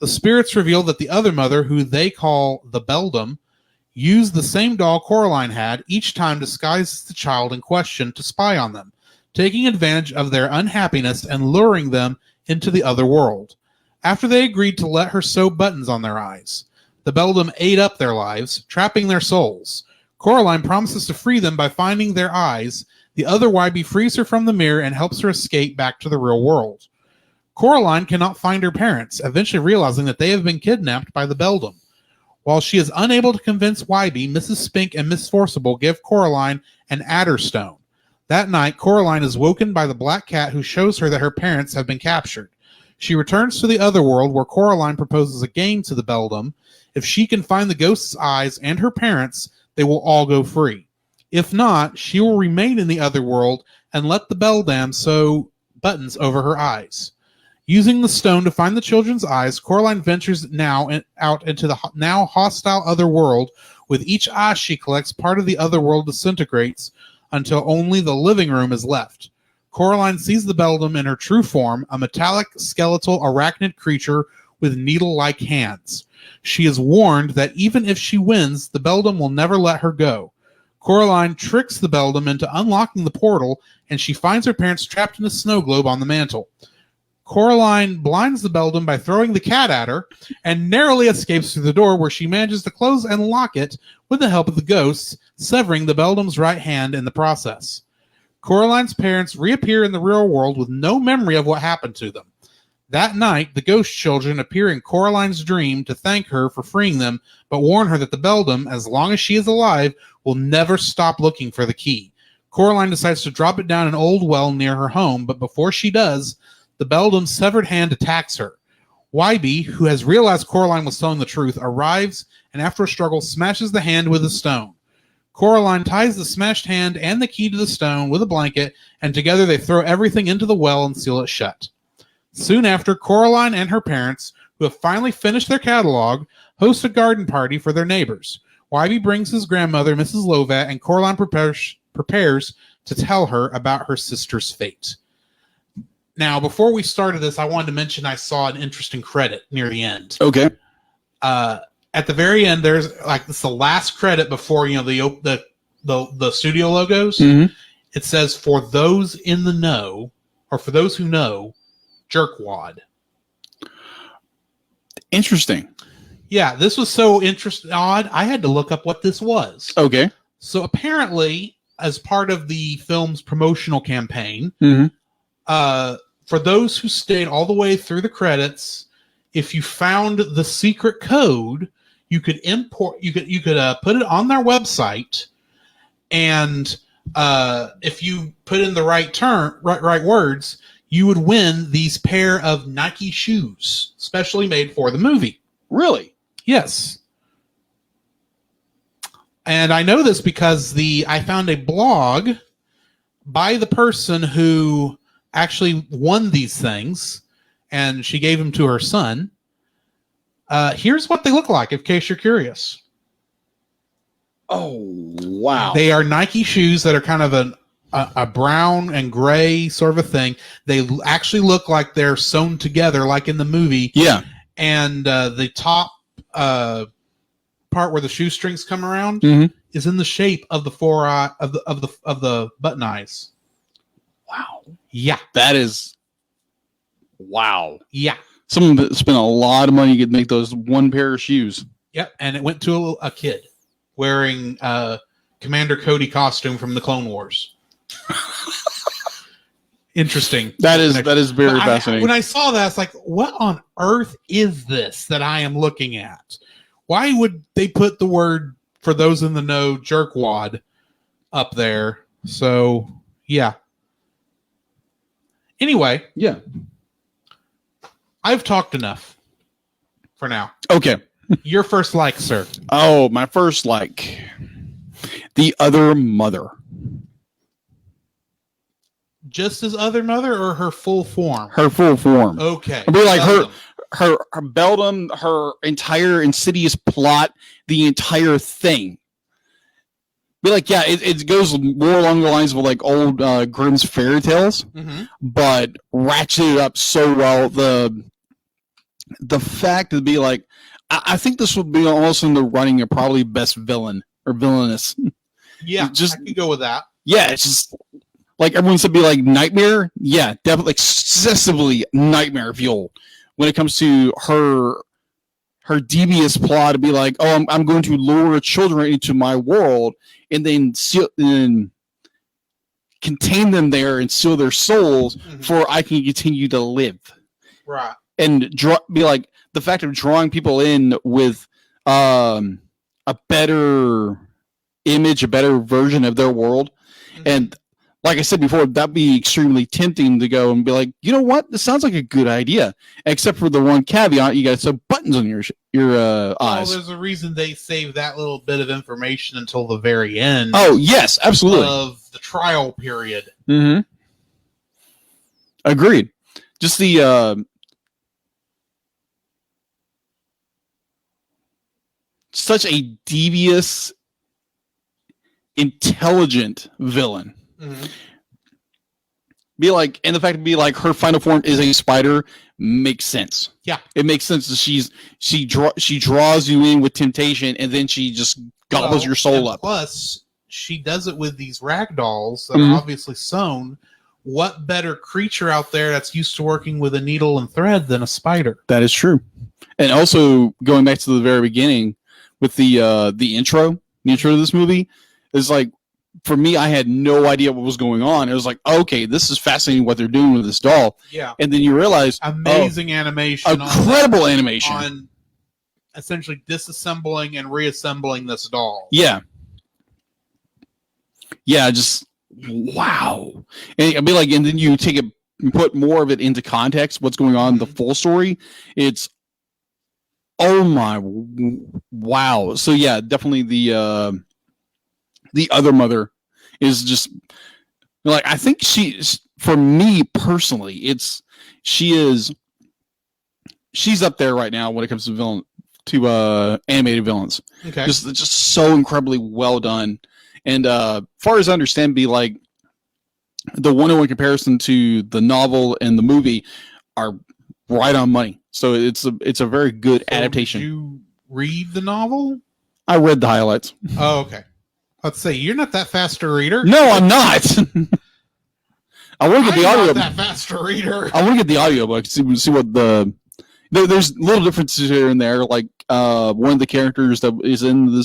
The spirits reveal that the other mother, who they call the Beldam, used the same doll Coraline had, each time disguised as the child in question, to spy on them, taking advantage of their unhappiness and luring them into the other world. After they agreed to let her sew buttons on their eyes, the Beldam ate up their lives, trapping their souls. Coraline promises to free them by finding their eyes. The other Wybie frees her from the mirror and helps her escape back to the real world. Coraline cannot find her parents, eventually realizing that they have been kidnapped by the Beldam. While she is unable to convince Wybie, Mrs. Spink and Miss Forcible give Coraline an adder stone. That night, Coraline is woken by the black cat who shows her that her parents have been captured. She returns to the other world where Coraline proposes a game to the Beldam. If she can find the ghost's eyes and her parents, they will all go free. If not, she will remain in the other world and let the Beldam sew buttons over her eyes. Using the stone to find the children's eyes, Coraline ventures out into the now hostile other world. With each eye she collects, part of the other world disintegrates until only the living room is left. Coraline sees the Beldam in her true form, a metallic, skeletal, arachnid creature with needle-like hands. She is warned that even if she wins, the Beldam will never let her go. Coraline tricks the Beldam into unlocking the portal, and she finds her parents trapped in a snow globe on the mantle. Coraline blinds the Beldam by throwing the cat at her, and narrowly escapes through the door, where she manages to close and lock it with the help of the ghosts, severing the Beldam's right hand in the process. Coraline's parents reappear in the real world with no memory of what happened to them. That night, the ghost children appear in Coraline's dream to thank her for freeing them, but warn her that the beldam, as long as she is alive, will never stop looking for the key. Coraline decides to drop it down an old well near her home, but before she does, the beldam's severed hand attacks her. Wybie, who has realized Coraline was telling the truth, arrives and after a struggle smashes the hand with a stone. Coraline ties the smashed hand and the key to the stone with a blanket, and together they throw everything into the well and seal it shut. Soon after, Coraline and her parents, who have finally finished their catalog, host a garden party for their neighbors. Wybie brings his grandmother, Mrs. Lovat, and Coraline prepares to tell her about her sister's fate. Now, before we started this, I wanted to mention I saw an interesting credit near the end. Okay. At the very end, there's it's the last credit before the studio logos. Mm-hmm. It says, "For those in the know, or for those who know, jerkwad." Interesting. Yeah, this was so odd. I had to look up what this was. Okay. So apparently, as part of the film's promotional campaign, for those who stayed all the way through the credits, if you found the secret code, you could put it on their website, and if you put in the right words, you would win these pair of Nike shoes, specially made for the movie. Really? Yes. And I know this because I found a blog by the person who actually won these things, and she gave them to her son. Here's what they look like, in case you're curious. Oh, wow. They are Nike shoes that are kind of a brown and gray sort of a thing. They actually look like they're sewn together, like in the movie. Yeah. And the top part where the shoestrings come around is in the shape of the of the button eyes. Wow. Yeah. That is. Wow. Yeah. Someone spent a lot of money to make those one pair of shoes. Yep. And it went to a kid wearing Commander Cody costume from the Clone Wars. Interesting. That is very fascinating. When I saw that, I was like, what on earth is this that I am looking at? Why would they put the word, for those in the know, jerkwad up there? So, yeah. Anyway. Yeah. I've talked enough for now. Okay. Your first like, sir. Oh, my first like. The Other Mother. Just as Other Mother or her full form? Her full form. Okay. I mean, like her beldam, her entire insidious plot, the entire thing. Be like, yeah, it goes more along the lines of like old Grimm's fairy tales, but ratcheted up so well. The fact to be like, I think this would be almost in the running of probably best villain or villainous. Yeah, I could go with that. Yeah, it's just like everyone said, be like Nightmare. Yeah, definitely excessively Nightmare fuel when it comes to her devious plot to be like, oh, I'm going to lure children into my world and then contain them there and seal their souls for I can continue to live. Right. And be like the fact of drawing people in with a better image, a better version of their world. And like I said before, that'd be extremely tempting to go and be like, you know what? This sounds like a good idea. Except for the one caveat, you got to sew buttons on your eyes. Oh, there's a reason they save that little bit of information until the very end. Oh, yes, absolutely. Of the trial period. Mm-hmm. Agreed. Just the such a devious, intelligent villain. Be like, and the fact to be like her final form is a spider makes sense. Yeah, it makes sense that she draws you in with temptation, and then she just gobbles your soul up. Plus, she does it with these rag dolls that are obviously sewn. What better creature out there that's used to working with a needle and thread than a spider? That is true. And also going back to the very beginning with the intro to this movie is like for me, I had no idea what was going on. It was like, okay, this is fascinating what they're doing with this doll. Yeah. And then you realize, amazing animation. Incredible animation. On essentially disassembling and reassembling this doll. Yeah. Yeah, just wow. And I mean, like, and then you take it, put more of it into context, what's going on, the full story. It's, oh my, wow. So yeah, definitely the other mother is just like, I think she's, for me personally, she's up there right now when it comes to animated villains. Okay. Just so incredibly well done. And far as I understand, be like the one-on-one comparison to the novel and the movie are right on money. So it's a very good adaptation. Did you read the novel? I read the highlights. Oh, okay. Let's say you're not that fast a reader. No, I'm not. I want to get the audio. Not that fast a reader. I want to get the audiobook. See what there's little differences here and there. Like one of the characters that is in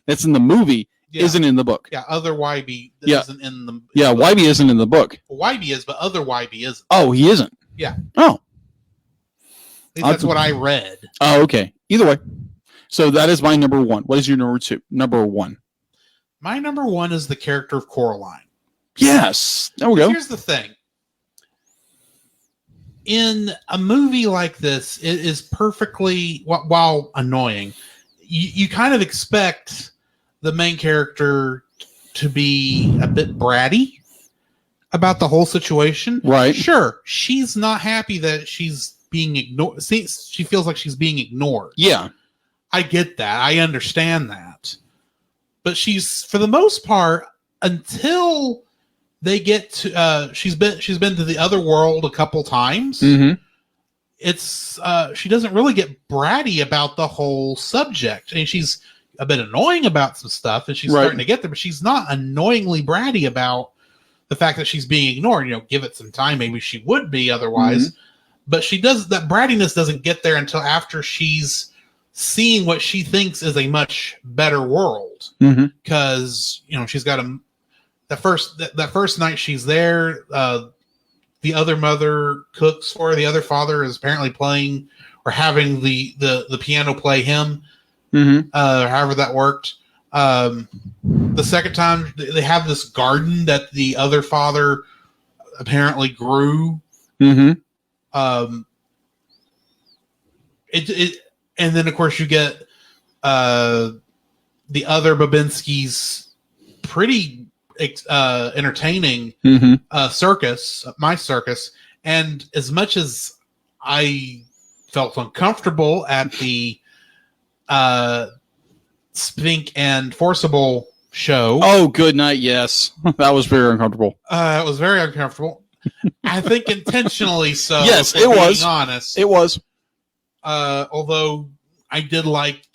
that's in the movie isn't in the book. Yeah, other YB isn't in the. Yeah, YB isn't in the book. Well, YB is, but other YB isn't. Oh, he isn't. Yeah. Oh, that's what I read. Oh, okay. Either way, so that is my number one. What is your number two? Number one. My number one is the character of Coraline. Yes. There we go. Here's the thing. In a movie like this, it is perfectly, while annoying, you kind of expect the main character to be a bit bratty about the whole situation. Right. Sure, she's not happy that she's being ignored. See, she feels like she's being ignored. Yeah. I get that. I understand that. But she's, for the most part, until they get to she's been to the other world a couple times. Mm-hmm. It's she doesn't really get bratty about the whole subject. I mean, she's a bit annoying about some stuff, and she's starting to get there, but she's not annoyingly bratty about the fact that she's being ignored. You know, give it some time, maybe she would be otherwise. Mm-hmm. But she does, that brattiness doesn't get there until after she's seeing what she thinks is a much better world. Because you know, she's got that first night she's there, the other mother cooks for her. The other father is apparently playing or having the piano play him. However that worked. The second time they have this garden that the other father apparently grew. And then of course you get the other Babinski's pretty entertaining circus, my circus. And as much as I felt uncomfortable at the Spink and Forcible show. Oh, good night. Yes. That was very uncomfortable. It was very uncomfortable. I think intentionally so. Yes, it was. Being honest. It was. Although I did like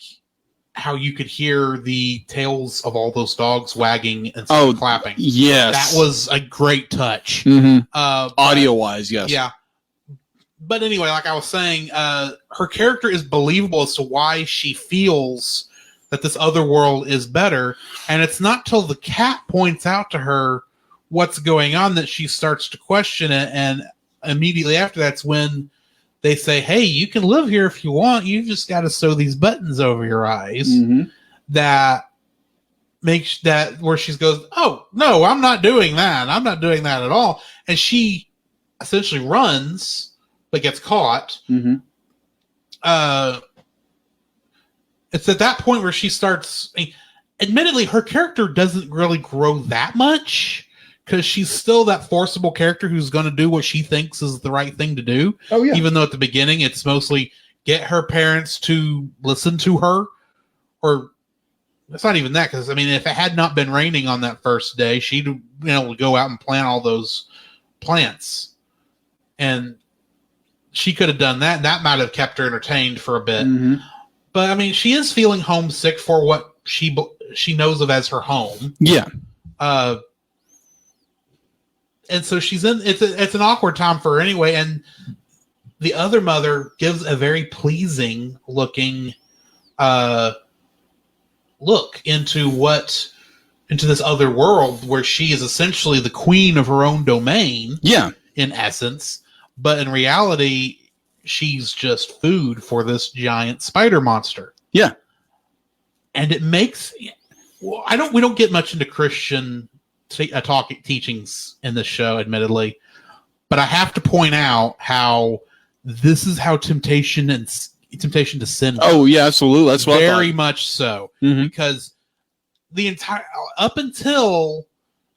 how you could hear the tails of all those dogs wagging and clapping. Yes. That was a great touch. Audio-wise, yes. Yeah. But anyway, like I was saying, her character is believable as to why she feels that this other world is better. And it's not till the cat points out to her what's going on that she starts to question it. And immediately after that's when they say, hey, you can live here if you want. You just got to sew these buttons over your eyes. That makes that where she goes, oh, no, I'm not doing that. I'm not doing that at all. And she essentially runs, but gets caught. It's at that point where she starts. Admittedly, her character doesn't really grow that much because she's still that forcible character who's going to do what she thinks is the right thing to do. Oh yeah. Even though at the beginning it's mostly get her parents to listen to her, or it's not even that. Because I mean, if it had not been raining on that first day, she'd would go out and plant all those plants, and she could have done that. That might have kept her entertained for a bit. But I mean, she is feeling homesick for what she knows of as her home. Yeah. And so she's in. It's an awkward time for her anyway. And the other mother gives a very pleasing looking look into what into this other world where she is essentially the queen of her own domain. Yeah. In essence, but in reality, she's just food for this giant spider monster. Yeah. And it makes we don't get much into Christian teachings in this show, admittedly, but I have to point out how this is how temptation to sin. Oh yeah, absolutely. That's what very much so, because the entire up until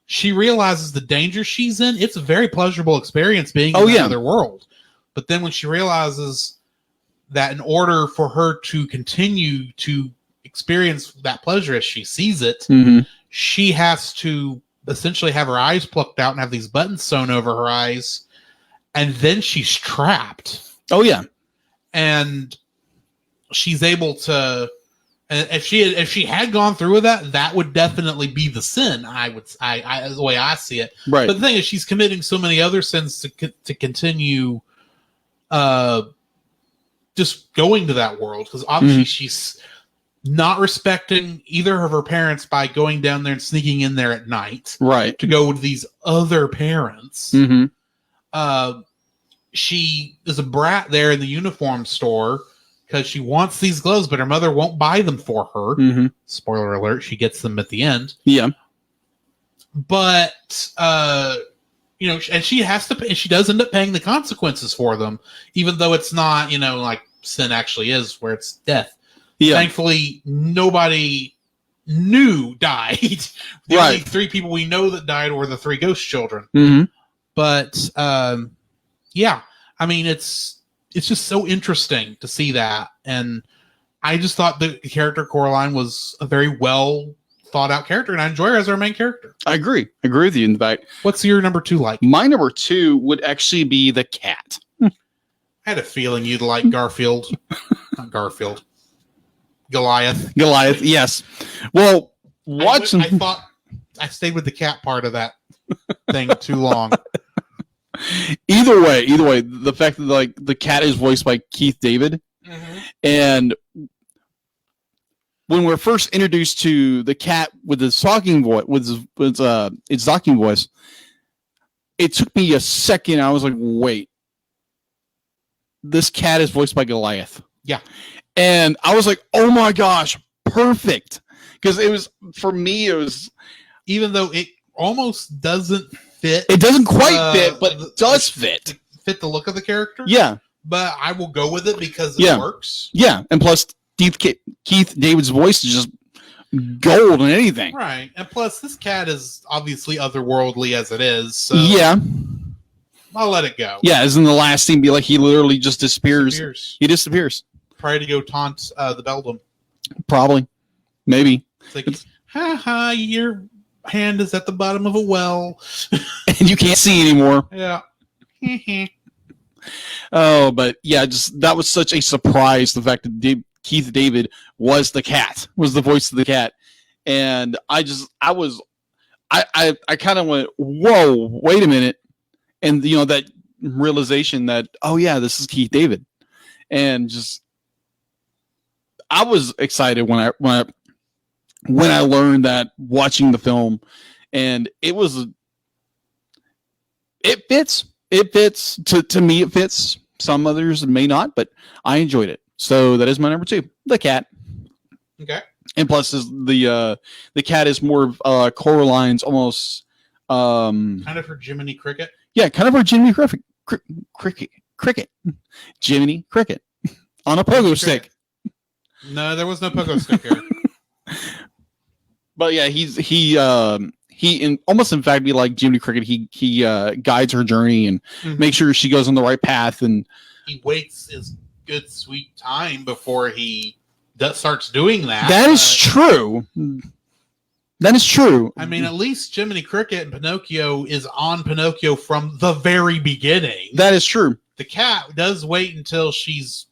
she realizes the danger she's in, it's a very pleasurable experience being in another world. But then when she realizes that in order for her to continue to experience that pleasure as she sees it, she has to essentially have her eyes plucked out and have these buttons sewn over her eyes. And then she's trapped. Oh, yeah. And she's able to... And if she had gone through with that, that would definitely be the sin. The way I see it. Right. But the thing is, she's committing so many other sins to continue, just going to that world, because obviously she's not respecting either of her parents by going down there and sneaking in there at night, right, to go to these other parents. She is a brat there in the uniform store, because she wants these gloves, but her mother won't buy them for her. Spoiler alert, she gets them at the end. Yeah. But, and she has to, and she does end up paying the consequences for them, even though it's not, like sin actually is, where it's death. Yeah. Thankfully, nobody died. The only 3 people we know that died were the 3 ghost children. But, yeah, I mean, it's just so interesting to see that. And I just thought the character Coraline was a very well thought out character, and I enjoy her as our main character. I agree with you. In fact, what's your number 2 like? My number 2 would actually be the cat. I had a feeling you'd like Garfield. Not Garfield. Goliath, yes. Well, watching... I thought I stayed with the cat part of that thing too long. Either way, the fact that the cat is voiced by Keith David, and when we're first introduced to the cat with the talking voice, with its talking voice, it took me a second. I was like, wait, this cat is voiced by Goliath. Yeah, and I was like, oh my gosh, perfect, because it was, for me, it was, even though it almost doesn't fit. It doesn't quite fit, but it does fit the look of the character. Yeah. But I will go with it because it works. Yeah. And plus, Keith David's voice is just gold and anything. Right. And plus, this cat is obviously otherworldly as it is. So yeah. I'll let it go. Yeah. As in the last scene, be like, he literally just disappears. He disappears. Try to go taunt the Beldam. Probably. Maybe. It's like, ha, your hand is at the bottom of a well. And you can't see anymore. Yeah. Oh, but yeah, just that was such a surprise, the fact that Keith David was the cat, was the voice of the cat. And I kind of went, whoa, wait a minute. And that realization that, oh yeah, this is Keith David. And just, I was excited when I learned that, watching the film. And it fits. It fits. To me, it fits. Some others may not, but I enjoyed it. So that is my number 2, the cat. Okay. And plus, the cat is more of Coraline's almost kind of her Jiminy Cricket. Yeah, kind of her Jiminy Cricket. Jiminy Cricket on a pogo stick. No, there was no pogo stick here. But yeah, he almost in fact be like Jiminy Cricket. He guides her journey and makes sure she goes on the right path, and he waits his good sweet time before he starts doing that. That is true. That is true. I mean, at least Jiminy Cricket and Pinocchio is on Pinocchio from the very beginning. That is true. The cat does wait until she's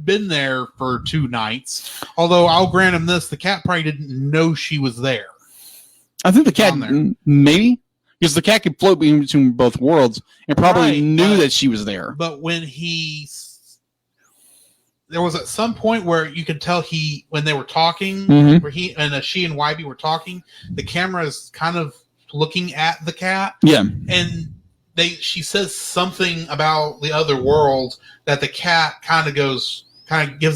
been there for 2 nights. Although I'll grant him this, the cat probably didn't know she was there. I think the cat, maybe, because the cat could float between both worlds and probably knew that she was there. But when he there was at some point where you could tell when they were talking, Mhm. where she and YB were talking, the camera is kind of looking at the cat, Yeah. and she says something about the other world that the cat kind of gives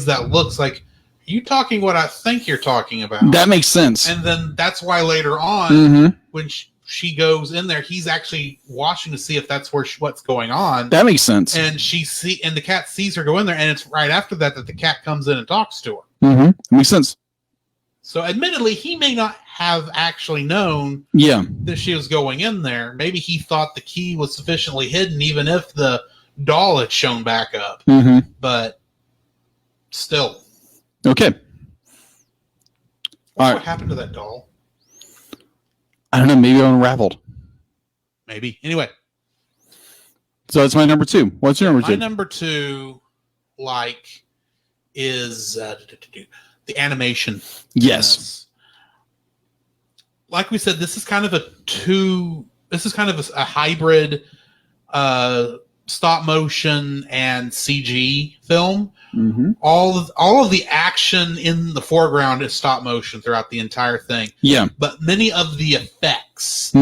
that looks like, are you talking what I think you're talking about? That makes sense. And then that's why later on, Mhm. when she goes in there, he's actually watching to see if that's what's going on. That makes sense. And the cat sees her go in there, and it's right after that the cat comes in and talks to her. Mm-hmm. Makes sense. So, admittedly, he may not have actually known that she was going in there. Maybe he thought the key was sufficiently hidden, even if the doll had shown back up. Mm-hmm. But still, okay. What happened to that doll? I don't know. Maybe it unraveled. Maybe. Anyway. So that's my number 2. What's your number 2? My number 2, is the animation. Yes. Like we said, this is kind of a hybrid stop motion and CG film. Mm-hmm. All of the action in the foreground is stop motion throughout the entire thing. Yeah. But many of the effects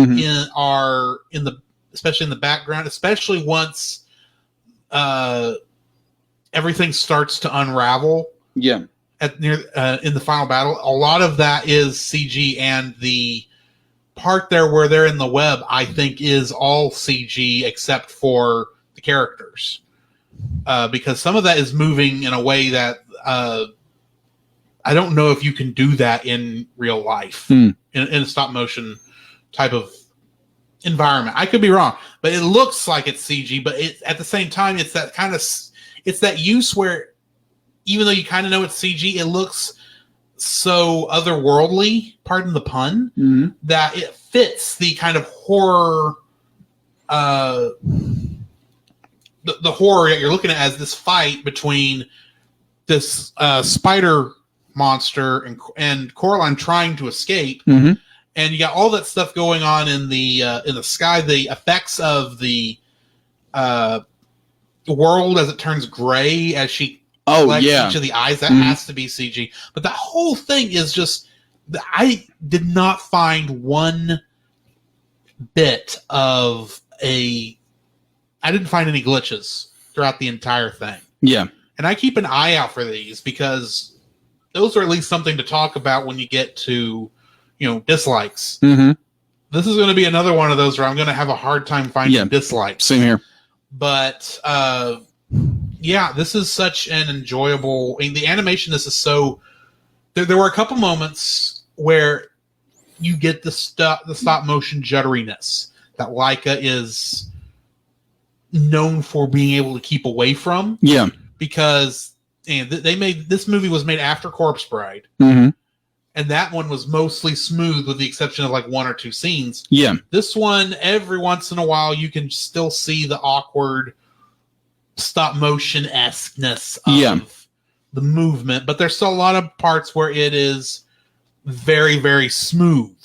are especially in the background, especially once everything starts to unravel. Yeah. In the final battle, a lot of that is CG, and the part there where they're in the web, I think, is all CG except for the characters, because some of that is moving in a way that I don't know if you can do that in real life in a stop motion type of environment. I could be wrong, but it looks like it's CG. But at the same time, it's that use where, even though you kind of know it's CG, it looks so otherworldly, pardon the pun, that it fits the kind of horror, the horror that you're looking at as this fight between this spider monster and Coraline trying to escape. Mm-hmm. And you got all that stuff going on in the sky, the effects of the world as it turns gray as she each of the eyes, that has to be CG. But that whole thing is just, I did not find one bit of I didn't find any glitches throughout the entire thing. Yeah. And I keep an eye out for these, because those are at least something to talk about when you get to, dislikes. Mm-hmm. This is going to be another one of those where I'm going to have a hard time finding dislikes. Same here. But, yeah, this is such an enjoyable. The animation. This is so. There were a couple moments where you get the stop motion jutteriness that Leica is known for being able to keep away from. Yeah, because this movie was made after Corpse Bride, and that one was mostly smooth with the exception of like 1 or 2 scenes. Yeah, this one, every once in a while, you can still see the awkward stop motion esqueness of the movement, but there's still a lot of parts where it is very, very smooth.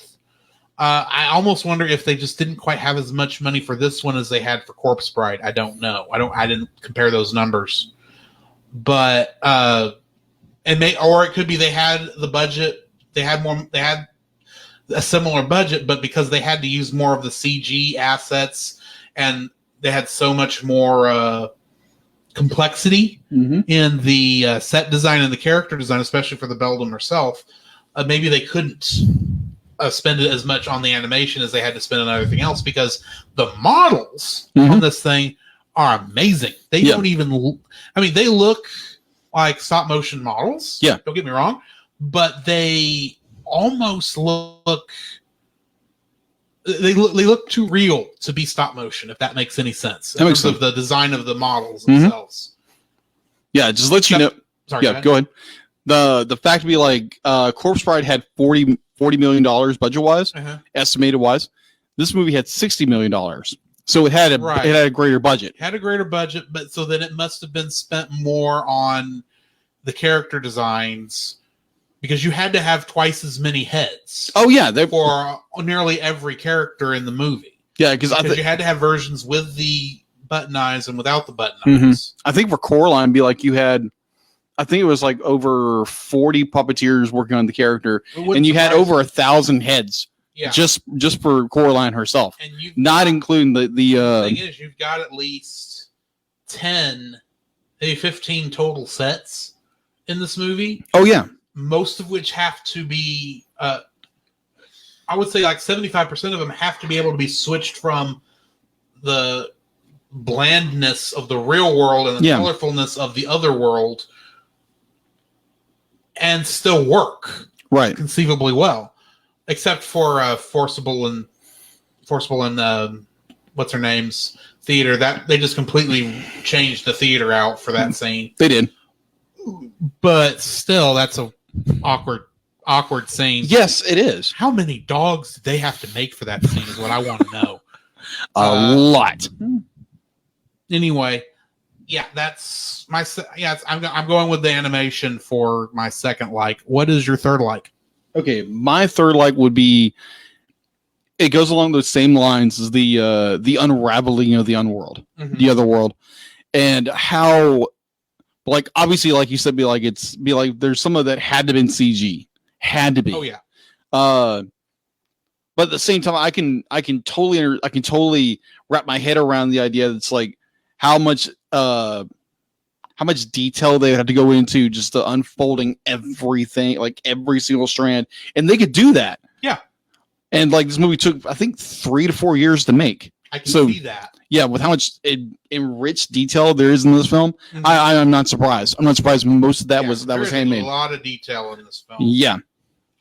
I almost wonder if they just didn't quite have as much money for this one as they had for Corpse Bride. I don't know. I didn't compare those numbers, but or it could be they had the budget. They had a similar budget, but because they had to use more of the CG assets and they had so much more complexity in the set design and the character design, especially for the Beldam herself, maybe they couldn't spend as much on the animation as they had to spend on everything else, because the models on this thing are amazing. They don't even, they look like stop motion models. Yeah. Don't get me wrong, but they almost look too real to be stop motion, if that makes any sense. In terms of the design of the models themselves. Yeah, just let you know. Sorry, go ahead. The fact to be like Corpse Bride had $40 million budget wise, estimated wise. This movie had $60 million, so it had a greater budget. Had a greater budget, but so then it must have been spent more on the character designs, because you had to have twice as many heads. Oh yeah, for nearly every character in the movie. Yeah, because you had to have versions with the button eyes and without the button eyes. I think for Coraline, be like you had I think it was like over 40 puppeteers working on the character, It wouldn't and you had surprise over me. 1,000 heads Yeah. just for Coraline herself, And you not including the thing is, you've got at least 10, maybe 15 total sets in this movie. Oh yeah, Most of which have to be, I would say like 75% of them have to be able to be switched from the blandness of the real world and the colorfulness of the other world and still work right. conceivably well, except for Forcible and what's her name's theater. That they just completely changed the theater out for that scene. They did, but still, that's a awkward scene. Yes, it is. How many dogs did they have to make for that scene is what I want to know. A lot. Anyway, yeah, that's my I'm going with the animation for my second like. What is your third like? Okay, my third like would be. It goes along those same lines as the unraveling of the unworld, the other world, and how, like, obviously, like you said, be like there's some of that had to been CG, had to be. Oh yeah. But at the same time, I can totally wrap my head around the idea that it's like how much detail they had to go into just the unfolding everything, like every single strand, and they could do that. Yeah. And like this movie took, I think, 3 to 4 years to make. I can see that. Yeah, with how much enriched detail there is in this film, I'm not surprised. I'm not surprised. Most of that was handmade. A lot of detail in this film. Yeah,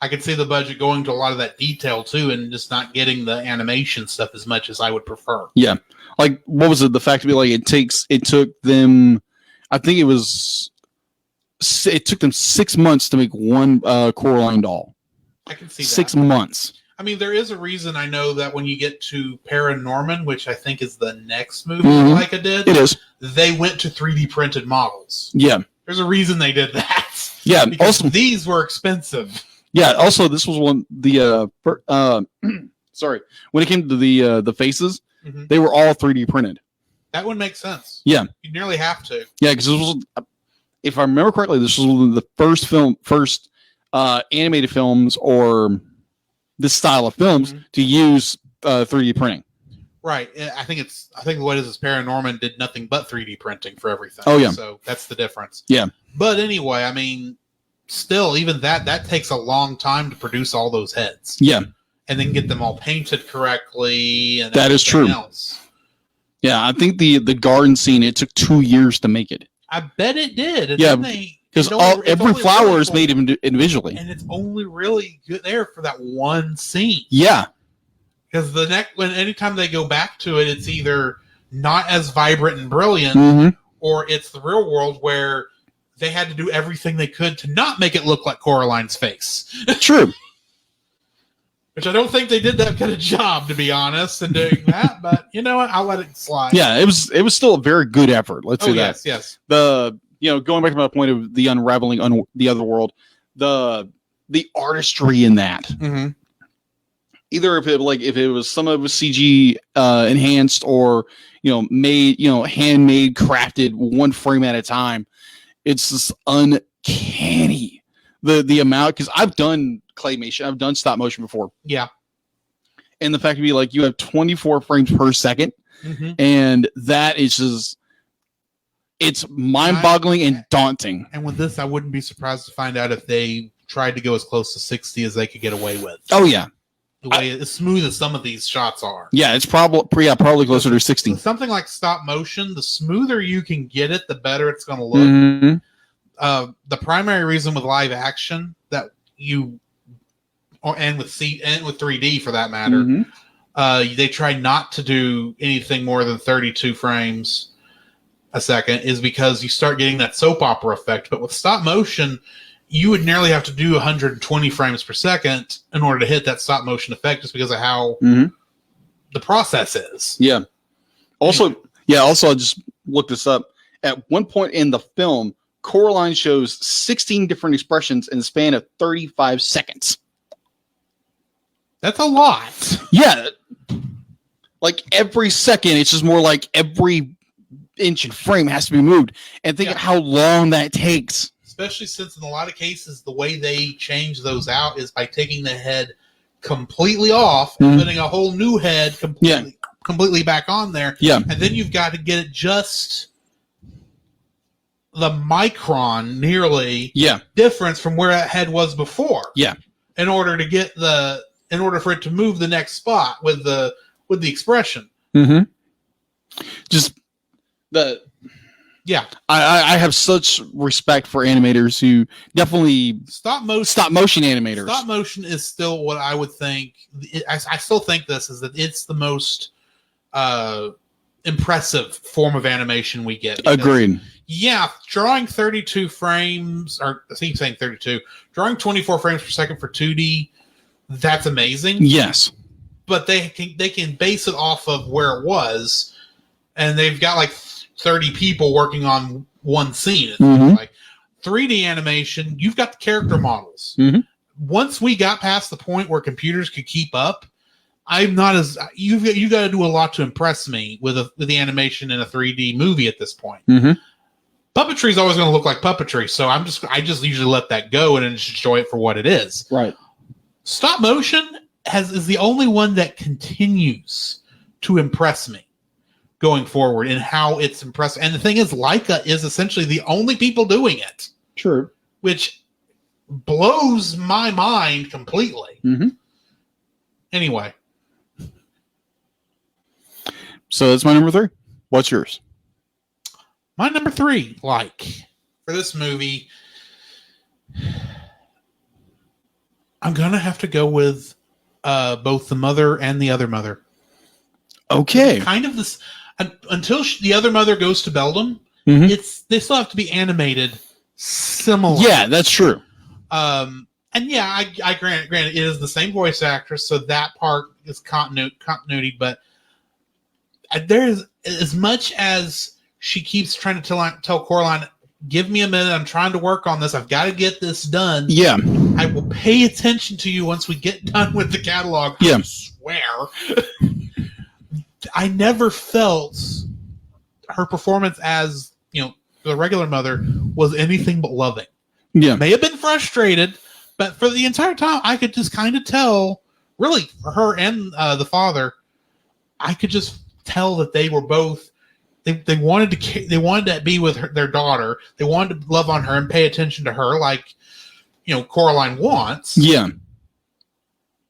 I could see the budget going to a lot of that detail too, and just not getting the animation stuff as much as I would prefer. Yeah, like what was it? The fact to be like it took them. I think it took them 6 months to make one Coraline doll. I can see 6 that. months. I mean, there is a reason I know that when you get to Paranorman, which I think is the next movie Leica did, it is. They went to 3D printed models. Yeah. There's a reason they did that. Yeah. Because also, these were expensive. Yeah. Also, this was one sorry, when it came to the faces, they were all 3D printed. That would make sense. Yeah. You nearly have to. Yeah, because this was, if I remember correctly, this was one of the first animated films or this style of films to use 3D printing. Right. I think what is Paranorman did nothing but 3D printing for everything. Oh yeah. So that's the difference. Yeah. But anyway, I mean, still, even that takes a long time to produce all those heads. Yeah. And then get them all painted correctly. And that is true. Else. Yeah, I think the garden scene, it took 2 years to make it. I bet it did. And yeah. Because every flower is made individually, and it's only really good there for that one scene. Yeah, because anytime they go back to it, it's either not as vibrant and brilliant, or it's the real world where they had to do everything they could to not make it look like Coraline's face. True. Which I don't think they did that good a job, to be honest, in doing that. But you know what? I'll let it slide. Yeah, it was still a very good effort. Let's say that. Yes. Going back to my point of the unraveling the other world, the artistry in that. Either if it was some of it was CG enhanced or made handmade, crafted one frame at a time, it's just uncanny the amount, because I've done claymation, I've done stop motion before. Yeah, and the fact to be like you have 24 frames per second, and that is just. It's mind-boggling and daunting. And with this, I wouldn't be surprised to find out if they tried to go as close to 60 as they could get away with. Oh yeah, the way as smooth as some of these shots are. Yeah, it's probably closer to 60. Something like stop motion, the smoother you can get it, the better it's going to look. The primary reason with live action and with 3D for that matter, they try not to do anything more than 32 frames a second is because you start getting that soap opera effect. But with stop motion, you would nearly have to do 120 frames per second in order to hit that stop motion effect, just because of how the process is. Yeah. Also, I just looked this up. At one point in the film, Coraline shows 16 different expressions in the span of 35 seconds. That's a lot. Yeah. Like every second, it's just more like every inch and frame has to be moved, and think of how long that takes, especially since in a lot of cases the way they change those out is by taking the head completely off and putting a whole new head completely back on there. Yeah. And then you've got to get it just the micron nearly difference from where that head was before. Yeah. In order for it to move the next spot with the expression. Mm-hmm. Just the yeah. I have such respect for animators who definitely stop motion animators. Stop motion is still what I would think. I still think this is that it's the most impressive form of animation we get. Agreed. Yeah, drawing 32 frames, or I keep saying 32, drawing 24 frames per second for 2D, that's amazing. Yes. But they can base it off of where it was, and they've got like 30 people working on one scene. Like 3D animation, you've got the character models. Once we got past the point where computers could keep up, I'm not as you got to do a lot to impress me with the animation in a 3D movie at this point. Puppetry is always going to look like puppetry, so I just usually let that go and enjoy it for what it is. Right. Stop motion is the only one that continues to impress me going forward in how it's impressive. And the thing is, Leica is essentially the only people doing it. True. Which blows my mind completely. Anyway. So that's my number 3. What's yours? My number 3, for this movie, I'm going to have to go with both the mother and the other mother. Okay. It's kind of this, until the other mother goes to Beldam, they still have to be animated similar. Yeah, that's true. And yeah, I grant it is the same voice actress, so that part is continuity, but there's, as much as she keeps trying to tell Coraline, give me a minute, I'm trying to work on this, I've got to get this done. Yeah. I will pay attention to you once we get done with the catalog. Yeah. I swear. I never felt her performance as, the regular mother was anything but loving. Yeah. May have been frustrated, but for the entire time, I could just kind of tell, really, for her and the father, I could just tell that they were both, they wanted to be with their daughter. They wanted to love on her and pay attention to her like, Coraline wants. Yeah.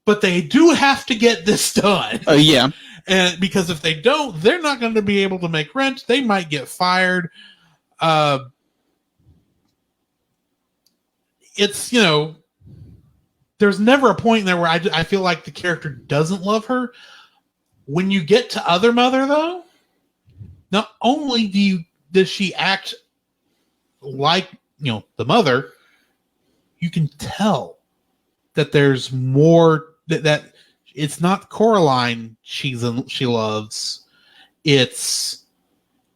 But they do have to get this done. Yeah. And because if they don't, they're not going to be able to make rent. They might get fired. It's, there's never a point in there where I feel like the character doesn't love her. When you get to Other Mother, though, not only does she act like, the mother, you can tell that there's more, that it's not Coraline she loves. It's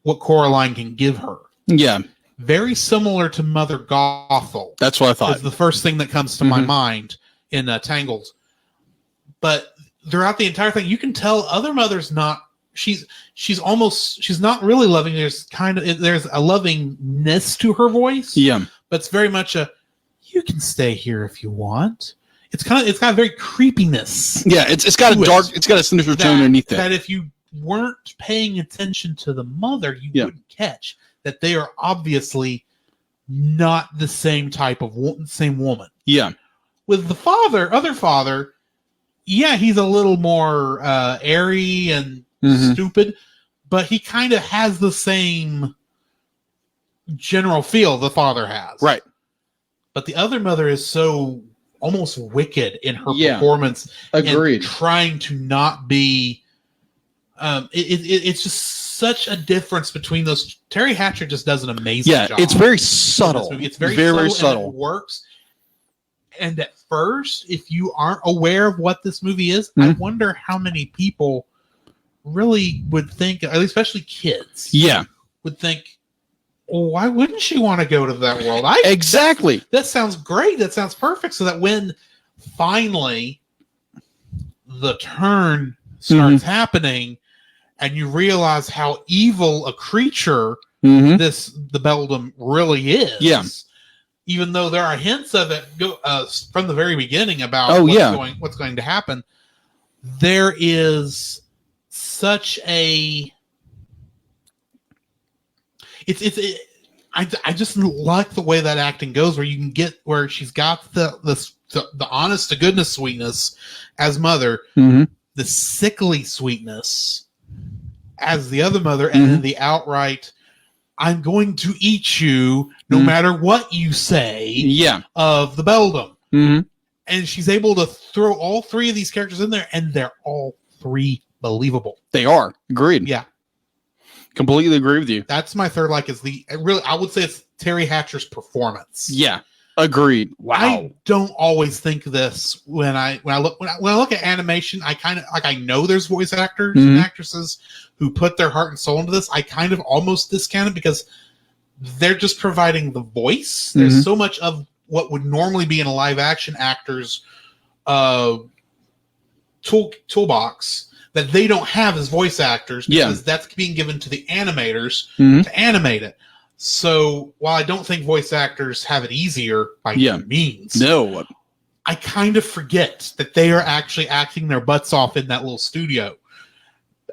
what Coraline can give her. Yeah. Very similar to Mother Gothel. That's what I thought. It's the first thing that comes to my mind in Tangled. But throughout the entire thing, you can tell Other Mother's not, she's not really loving. There's a lovingness to her voice. Yeah. But it's very much you can stay here if you want. It's got very creepiness. Yeah, it's got a dark, it's got a sinister tone underneath it. That if you weren't paying attention to the mother, you wouldn't catch that they are obviously not the same type of same woman. Yeah. With the other father, yeah, he's a little more airy and stupid, but he kind of has the same general feel the father has. Right. But the other mother is so almost wicked in her performance. Agreed. And trying to not be. It's just such a difference between those. Terry Hatcher just does an amazing job. Yeah, it's very subtle. It's very subtle. And it works. And at first, if you aren't aware of what this movie is, I wonder how many people really would think, especially kids, would think, well, why wouldn't she want to go to that world? Exactly. That sounds great. That sounds perfect. So that when finally the turn starts happening and you realize how evil a creature the Beldam really is. Yeah. even though there are hints of it from the very beginning about what's going to happen, there is such a I just like the way that acting goes, where you can get where she's got the honest to goodness sweetness as mother, the sickly sweetness as the other mother, and then the outright, I'm going to eat you no matter what you say of the beldam. And she's able to throw all three of these characters in there, and they're all three believable. They are. Agreed. Yeah. Completely agree with you. That's my third like, is I would say it's Terry Hatcher's performance. Yeah. Agreed. Wow. I don't always think this when I look at animation. I kind of like, I know there's voice actors and actresses who put their heart and soul into this. I kind of almost discount it because they're just providing the voice. There's so much of what would normally be in a live action actor's toolbox that they don't have as voice actors, because that's being given to the animators to animate it. So while I don't think voice actors have it easier by any means, I kind of forget that they are actually acting their butts off in that little studio.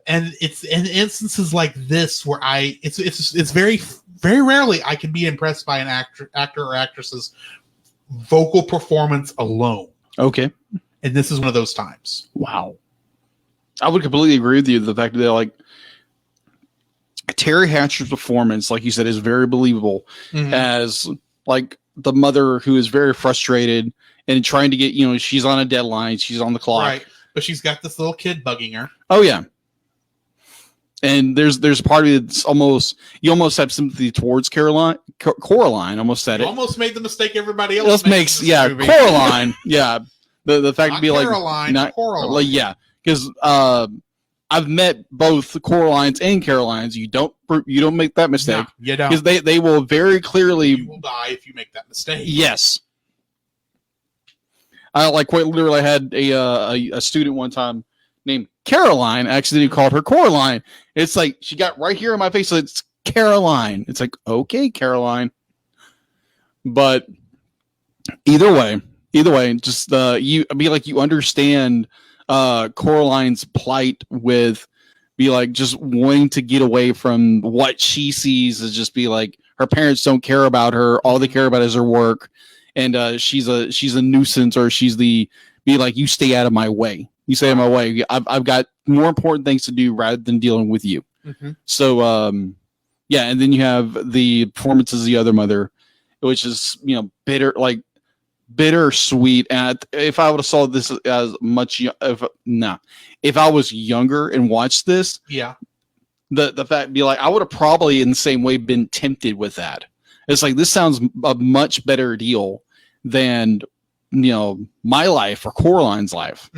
And it's in instances like this where it's very, very rarely I can be impressed by an actor or actress's vocal performance alone. Okay. And this is one of those times. Wow. I would completely agree with you. The fact that they're like, Terry Hatcher's performance, like you said, is very believable as like the mother who is very frustrated and trying to get, she's on a deadline, she's on the clock, right? But she's got this little kid bugging her. Oh yeah. And there's a part of it that's you almost have sympathy towards Coraline. Almost said it. Almost made the mistake everybody else makes. Yeah, movie. Coraline. Yeah, the fact to be Caroline, like Coraline. Like, yeah, because I've met both Coralines and Carolines. You don't make that mistake. No, you don't, because they will very clearly. You will die if you make that mistake. Yes. I quite literally had a student one time named Caroline. I accidentally called her Coraline. It's like she got right here in my face. So it's Caroline. It's like, okay, Caroline. But either way, just you understand Coraline's plight with just wanting to get away from what she sees as just her parents don't care about her. All they care about is her work, and she's a nuisance, or she's you stay out of my way. You stay out of my way. I've got more important things to do rather than dealing with you. So and then you have the performances of the other mother, which is bitter, bittersweet. And if I would have saw this as much, if I was younger and watched this, the fact I would have probably in the same way been tempted with that. It's like, this sounds a much better deal than my life or Coraline's life.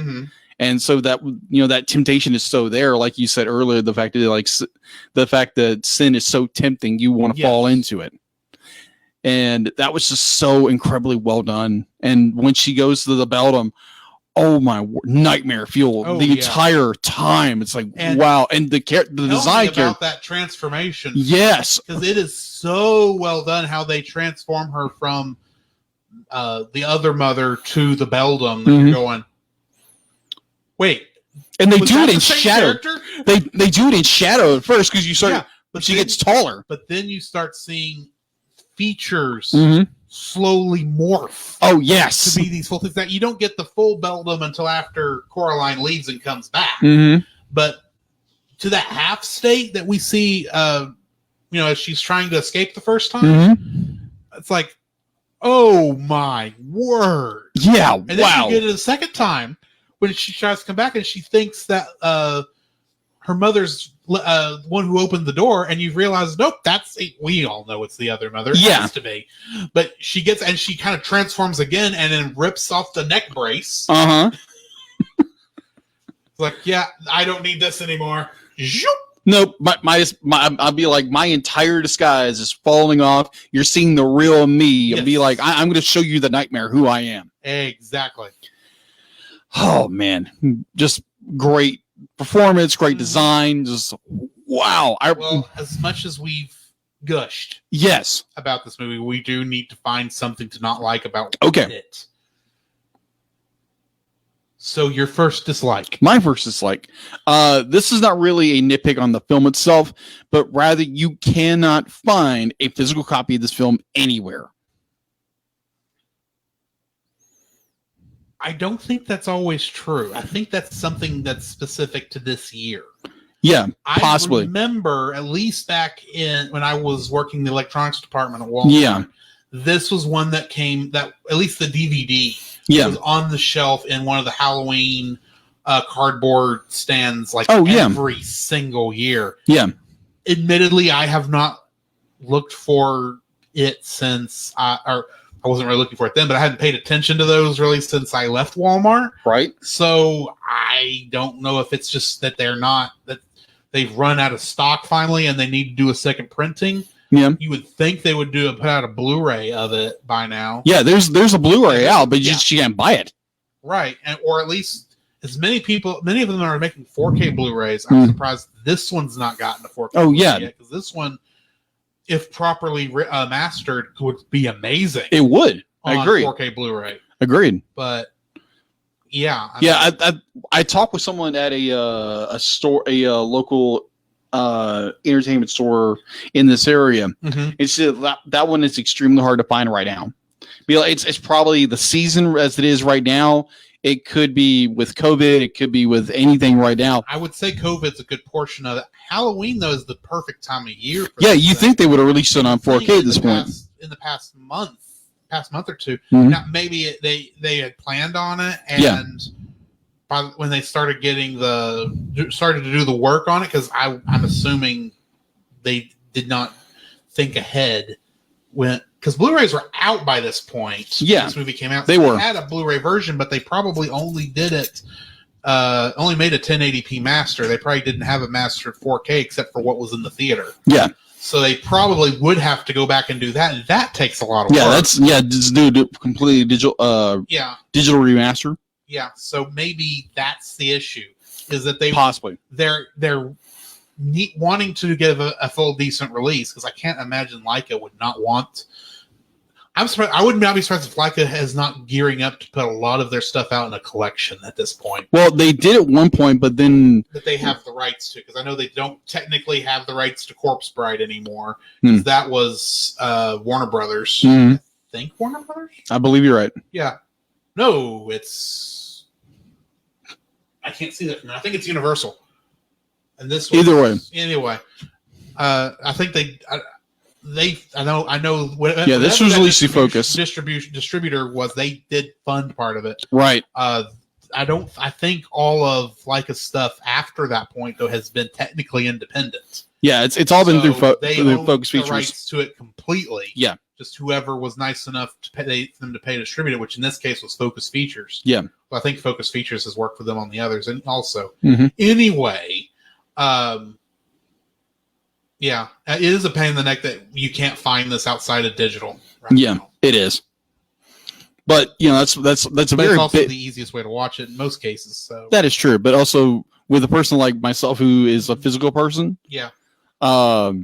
And so that that temptation is so there, like you said earlier, the fact that sin is so tempting, you want to fall into it. And that was just so incredibly well done. And when she goes to the beldam, oh my, nightmare fuel entire time. It's like, wow. And the design about that transformation. Yes, because it is so well done how they transform her from the other mother to the beldam. You're going, wait. And they do it in shadow. They do it in shadow at first because you start. But she gets taller. But then you start seeing features slowly morph. Oh yes, to be these full things that you don't get the full beldam until after Coraline leaves and comes back. But to that half state that we see, as she's trying to escape the first time, it's like, oh my word! Yeah, and then you get it a second time when she tries to come back and she thinks that her mother's one who opened the door, and you realize, nope, we all know it's the other mother. It has to be. But she kind of transforms again and then rips off the neck brace. It's like, I don't need this anymore. Nope. I'll be like, my entire disguise is falling off. You're seeing the real me. I'll be like, I'm going to show you the nightmare who I am. Exactly. Oh man, just great performance, great design, just wow. Well, as much as we've gushed Yes. about this movie. We do need to find something to not like about it. So your first dislike. My first dislike. This is not really a nitpick on the film itself, but rather you cannot find a physical copy of this film anywhere. I don't think that's always true. I think that's something that's specific to this year. Yeah, possibly. I remember, at least back in when I was working in the electronics department at Walmart, Yeah. this was one that came, that at least the DVD Yeah. was on the shelf in one of the Halloween cardboard stands like yeah. every single year. Yeah. Admittedly, I have not looked for it since I wasn't really looking for it then, but I hadn't paid attention to those really since I left Walmart. Right. So I don't know if it's just that that they've run out of stock finally and they need to do a second printing. Yeah. You would think they would put out a Blu-ray of it by now. Yeah, there's a Blu-ray out, but you can't buy it. Right. Or at least many of them are making 4K Blu-rays. I'm surprised this one's not gotten a 4K Blu-ray yet, because this one, if properly mastered, would be amazing. It would. I agree. 4K Blu-ray. Agreed. But yeah, I talked with someone at a store, a local entertainment store in this area. Mm-hmm. It's that one is extremely hard to find right now. It's probably the season as it is right now. It could be with COVID. It could be with anything right now. I would say COVID's a good portion of it. Halloween, though, is the perfect time of year. Yeah, you think they would have released it on 4K at this point. In the past month or two. Mm-hmm. Now, maybe they had planned on it, and when they started to do the work on it, because I'm assuming they did not think ahead because Blu-rays were out by this point. Yeah, this movie came out. They had a Blu-ray version, but they probably only did it. Only made a 1080p master. They probably didn't have a mastered 4K except for what was in the theater. Yeah. So they probably would have to go back and do that, and that takes a lot of work. Just do completely digital. Digital remaster. Yeah. So maybe that's the issue, is that they're wanting to give a full decent release, because I can't imagine Leica would not want. I'm surprised. I would not be surprised if Leica is not gearing up to put a lot of their stuff out in a collection at this point. Well, they did at one point, but then that they have the rights to, because I know they don't technically have the rights to Corpse Bride anymore. Because that was Warner Brothers. I think Warner Brothers. I believe you're right. Yeah. No, it's. I can't see that from there. I think it's Universal. And this was, either way. Anyway, I think I know. This was released Focus. Distributor was. They did fund part of it, right? I think all of Leica's stuff after that point though has been technically independent. Yeah, it's all been through Focus Features. The rights to it completely. Yeah, just whoever was nice enough to pay them to pay distributor, which in this case was Focus Features. Yeah, well, I think Focus Features has worked for them on the others, and also anyway. Yeah, it is a pain in the neck that you can't find this outside of digital. Right now. It is. But that's a very. It's also the easiest way to watch it in most cases. So that is true. But also with a person like myself who is a physical person. Yeah. I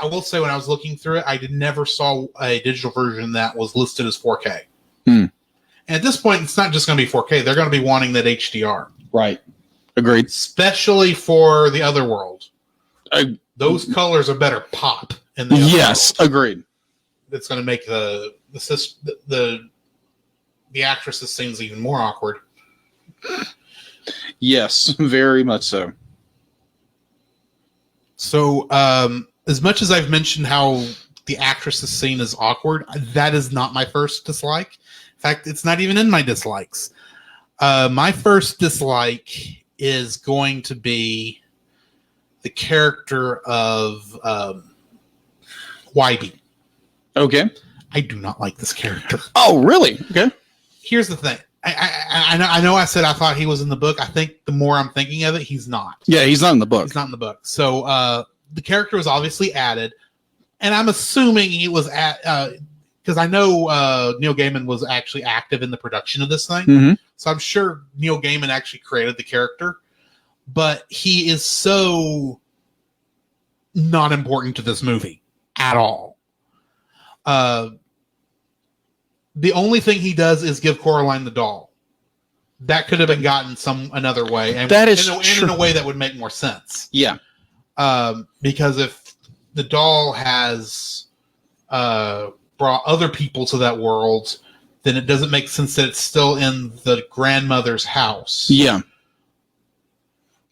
will say when I was looking through it, I never saw a digital version that was listed as 4K. And at this point, it's not just going to be 4K. They're going to be wanting that HDR. Right. Agreed. Especially for the other world. Those colors are better pop in the world. Agreed. It's going to make the actress's scenes even more awkward. Yes, very much so. So, as much as I've mentioned how the actress's scene is awkward, that is not my first dislike. In fact, it's not even in my dislikes. My first dislike is going to be the character of YB. Okay. I do not like this character. Oh, really? Okay. Here's the thing. I know I said I thought he was in the book. I think the more I'm thinking of it, he's not. Yeah, he's not in the book. He's not in the book. So the character was obviously added, and I'm assuming he was because I know Neil Gaiman was actually active in the production of this thing. So I'm sure Neil Gaiman actually created the character, but he is so not important to this movie. at all. The only thing he does is give Coraline the doll. That could have been gotten another way, and that is in a way that would make more sense. Yeah. Because if the doll has brought other people to that world, then it doesn't make sense that it's still in the grandmother's house. Yeah.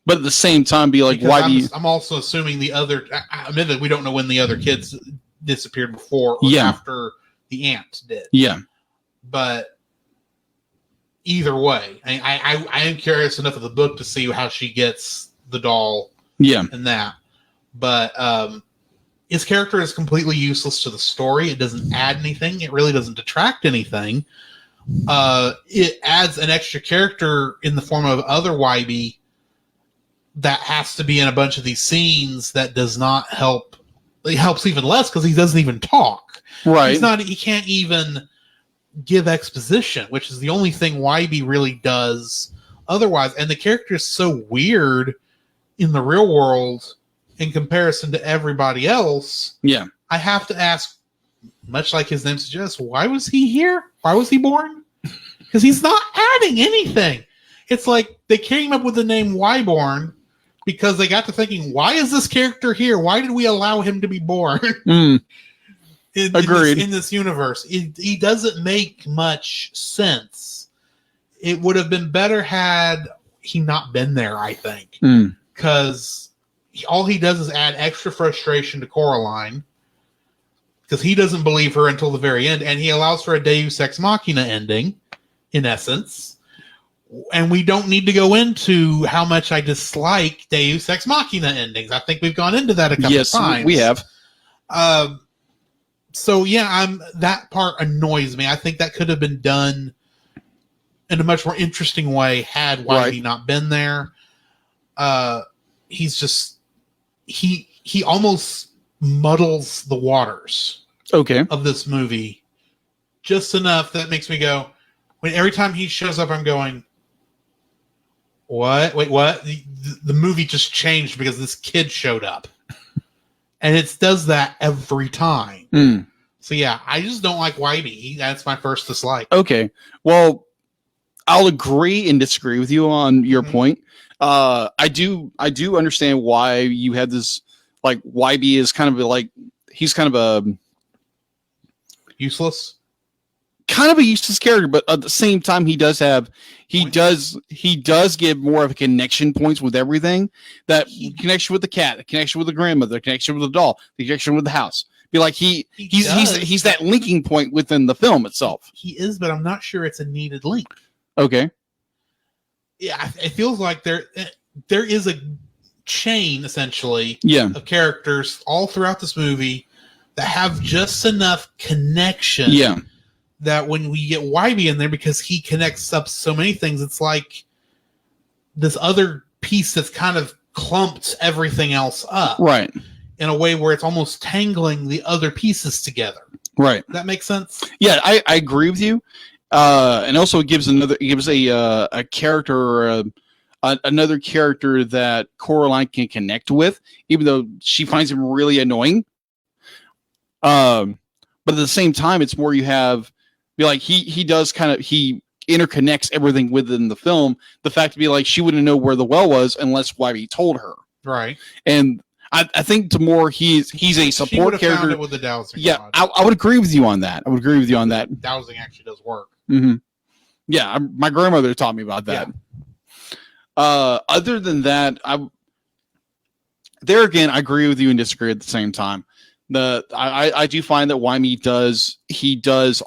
But at the same time, be like, because why I'm also assuming the other. I admit that we don't know when the other kids disappeared before or after the aunt did. Yeah. But either way, I am curious enough of the book to see how she gets the doll. Yeah. And that. But his character is completely useless to the story. It doesn't add anything. It really doesn't detract anything. It adds an extra character in the form of other YB that has to be in a bunch of these scenes that does not help. It helps even less because he doesn't even talk. Right. He can't even give exposition, which is the only thing YB really does otherwise. And the character is so weird in the real world in comparison to everybody else. Yeah. I have to ask, much like his name suggests, why was he here? Why was he born? Because he's not adding anything. It's like they came up with the name Wyborn because they got to thinking, why is this character here? Why did we allow him to be born? Agreed. In this universe? He doesn't make much sense. It would have been better had he not been there, I think. Because all he does is add extra frustration to Coraline because he doesn't believe her until the very end, and he allows for a Deus Ex Machina ending, in essence. And we don't need to go into how much I dislike Deus Ex Machina endings. I think we've gone into that a couple of times. Yes, we have. So yeah, that part annoys me. I think that could have been done in a much more interesting way had Whitey not been there. He's just he almost muddles the waters of this movie just enough that makes me go, when every time he shows up, I'm going, what? Wait, what? The movie just changed because this kid showed up. And it does that every time. So yeah, I just don't like Whitey. That's my first dislike. Okay. Well, I'll agree and disagree with you on your point. I do understand why you had this, like, YB is kind of like, he's kind of a useless character, but at the same time he does give more of a connection points with everything. That connection with the cat, the connection with the grandmother, the connection with the doll, the connection with the house. Be like he's that linking point within the film itself. He is, but I'm not sure it's a needed link. Okay. Yeah, it feels like there is a chain essentially of characters all throughout this movie that have just enough connection that when we get YB in there, because he connects up so many things, it's like this other piece that's kind of clumped everything else up. Right. In a way where it's almost tangling the other pieces together. Right. Does that make sense? Yeah, I agree with you. And also it gives a character, another character that Coraline can connect with, even though she finds him really annoying. But at the same time, it's more you have, be like, he interconnects everything within the film. The fact to be like, she wouldn't know where the well was unless Whitey told her. Right. And I think the more he's a support character. Found it with the dowsing. Yeah, I would agree with you on that. Dowsing actually does work. Mm-hmm. Yeah, my grandmother taught me about that. Yeah. Other than that, there again, I agree with you and disagree at the same time. I do find that Wyme doesn't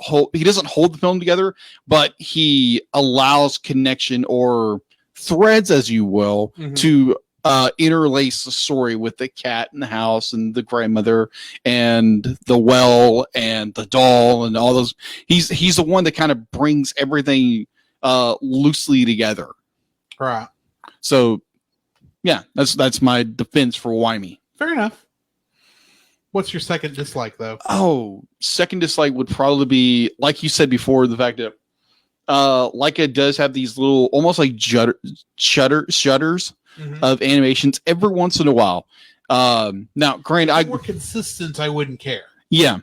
hold the film together, but he allows connection or threads, as you will, to interlace the story with the cat in the house and the grandmother and the well and the doll and all those. He's the one that kind of brings everything loosely together. Right. So, yeah, that's my defense for Wyme. Fair enough. What's your second dislike, though? Oh, second dislike would probably be, like you said before, the fact that Leica does have these little, almost like shutters of animations every once in a while. Now, granted, If it were consistent, I wouldn't care. yeah,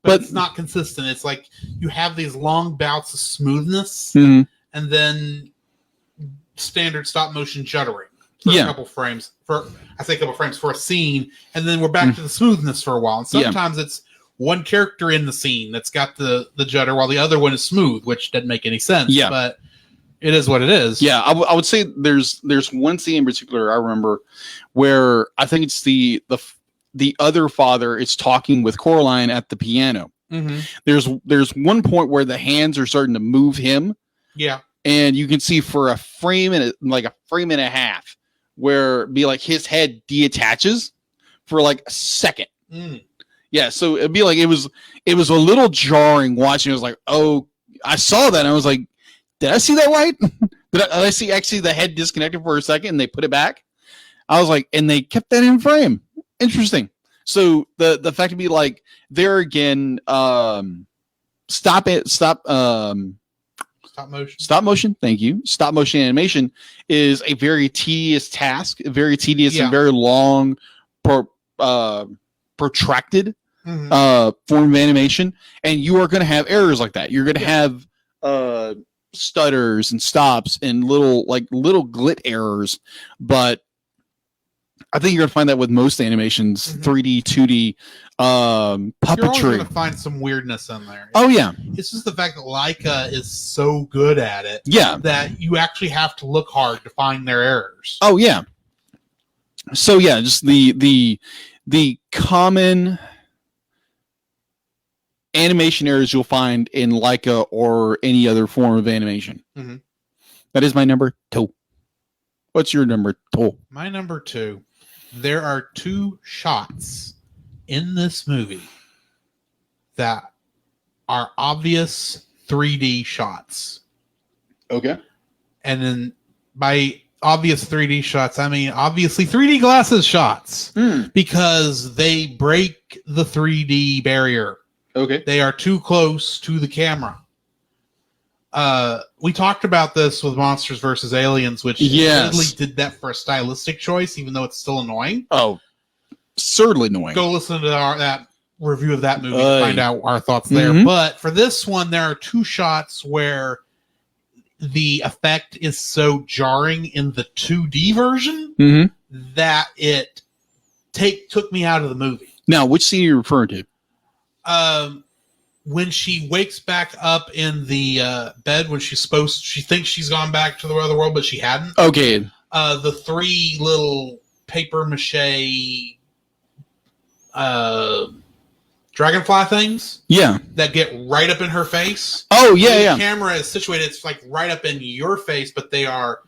But it's not consistent. It's like you have these long bouts of smoothness, mhm. and then standard stop motion juddering for a couple frames. I say a couple frames for a scene, and then we're back to the smoothness for a while. And sometimes it's one character in the scene that's got the judder, while the other one is smooth, which doesn't make any sense. Yeah, but it is what it is. Yeah, I would say there's one scene in particular I remember where I think it's the other father is talking with Coraline at the piano. Mm-hmm. There's one point where the hands are starting to move him. Yeah. And you can see for a frame and a half where it'd be like his head detaches for like a second. Mm. Yeah, so it'd be like it was a little jarring watching. It was like, oh, I saw that and I was like, did I see that right? Did I see actually the head disconnected for a second and they put it back? I was like, and they kept that in frame. Interesting. So the fact to be like there again, stop motion. Thank you. Stop motion animation is a very tedious task, very tedious and very long, protracted form of animation, and you are going to have errors like that. You're going to have stutters and stops and little glit errors, but I think you're going to find that with most animations, 3D, 2D, puppetry. You're always going to find some weirdness in there. Oh, yeah. It's just the fact that Leica is so good at it that you actually have to look hard to find their errors. Oh, yeah. So, yeah, just the common animation errors you'll find in Leica or any other form of animation. Mm-hmm. That is my number 2. What's your number 2? My number 2. There are 2 shots in this movie that are obvious 3D shots. Okay. And then by obvious 3D shots, I mean obviously 3D glasses shots because they break the 3D barrier. Okay. They are too close to the camera. We talked about this with Monsters vs. Aliens, which really did that for a stylistic choice, even though it's still annoying. Oh, certainly annoying. Go listen to that review of that movie to find out our thoughts there. But for this one, there are 2 shots where the effect is so jarring in the 2D version that it took me out of the movie. Now, which scene are you referring to? When she wakes back up in the bed when she thinks she's gone back to the other world, but she hadn't. Okay. The 3 little paper mache dragonfly things. Yeah. That get right up in her face. Oh, yeah, the camera is situated, it's like right up in your face, but they are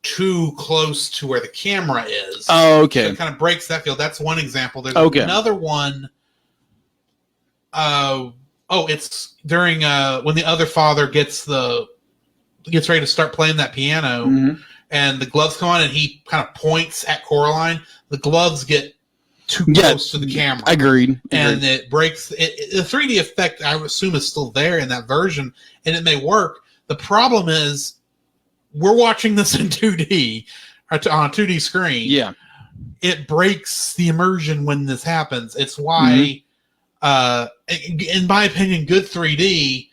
too close to where the camera is. Oh, okay. So it kind of breaks that field. That's one example. There's another one. It's during when the other father gets ready to start playing that piano, and the gloves come on, and he kind of points at Coraline. The gloves get too close to the camera. Agreed. And it breaks. The 3D effect, I would assume, is still there in that version, and it may work. The problem is, we're watching this in 2D on a 2D screen. Yeah, it breaks the immersion when this happens. It's why. In my opinion, good 3D,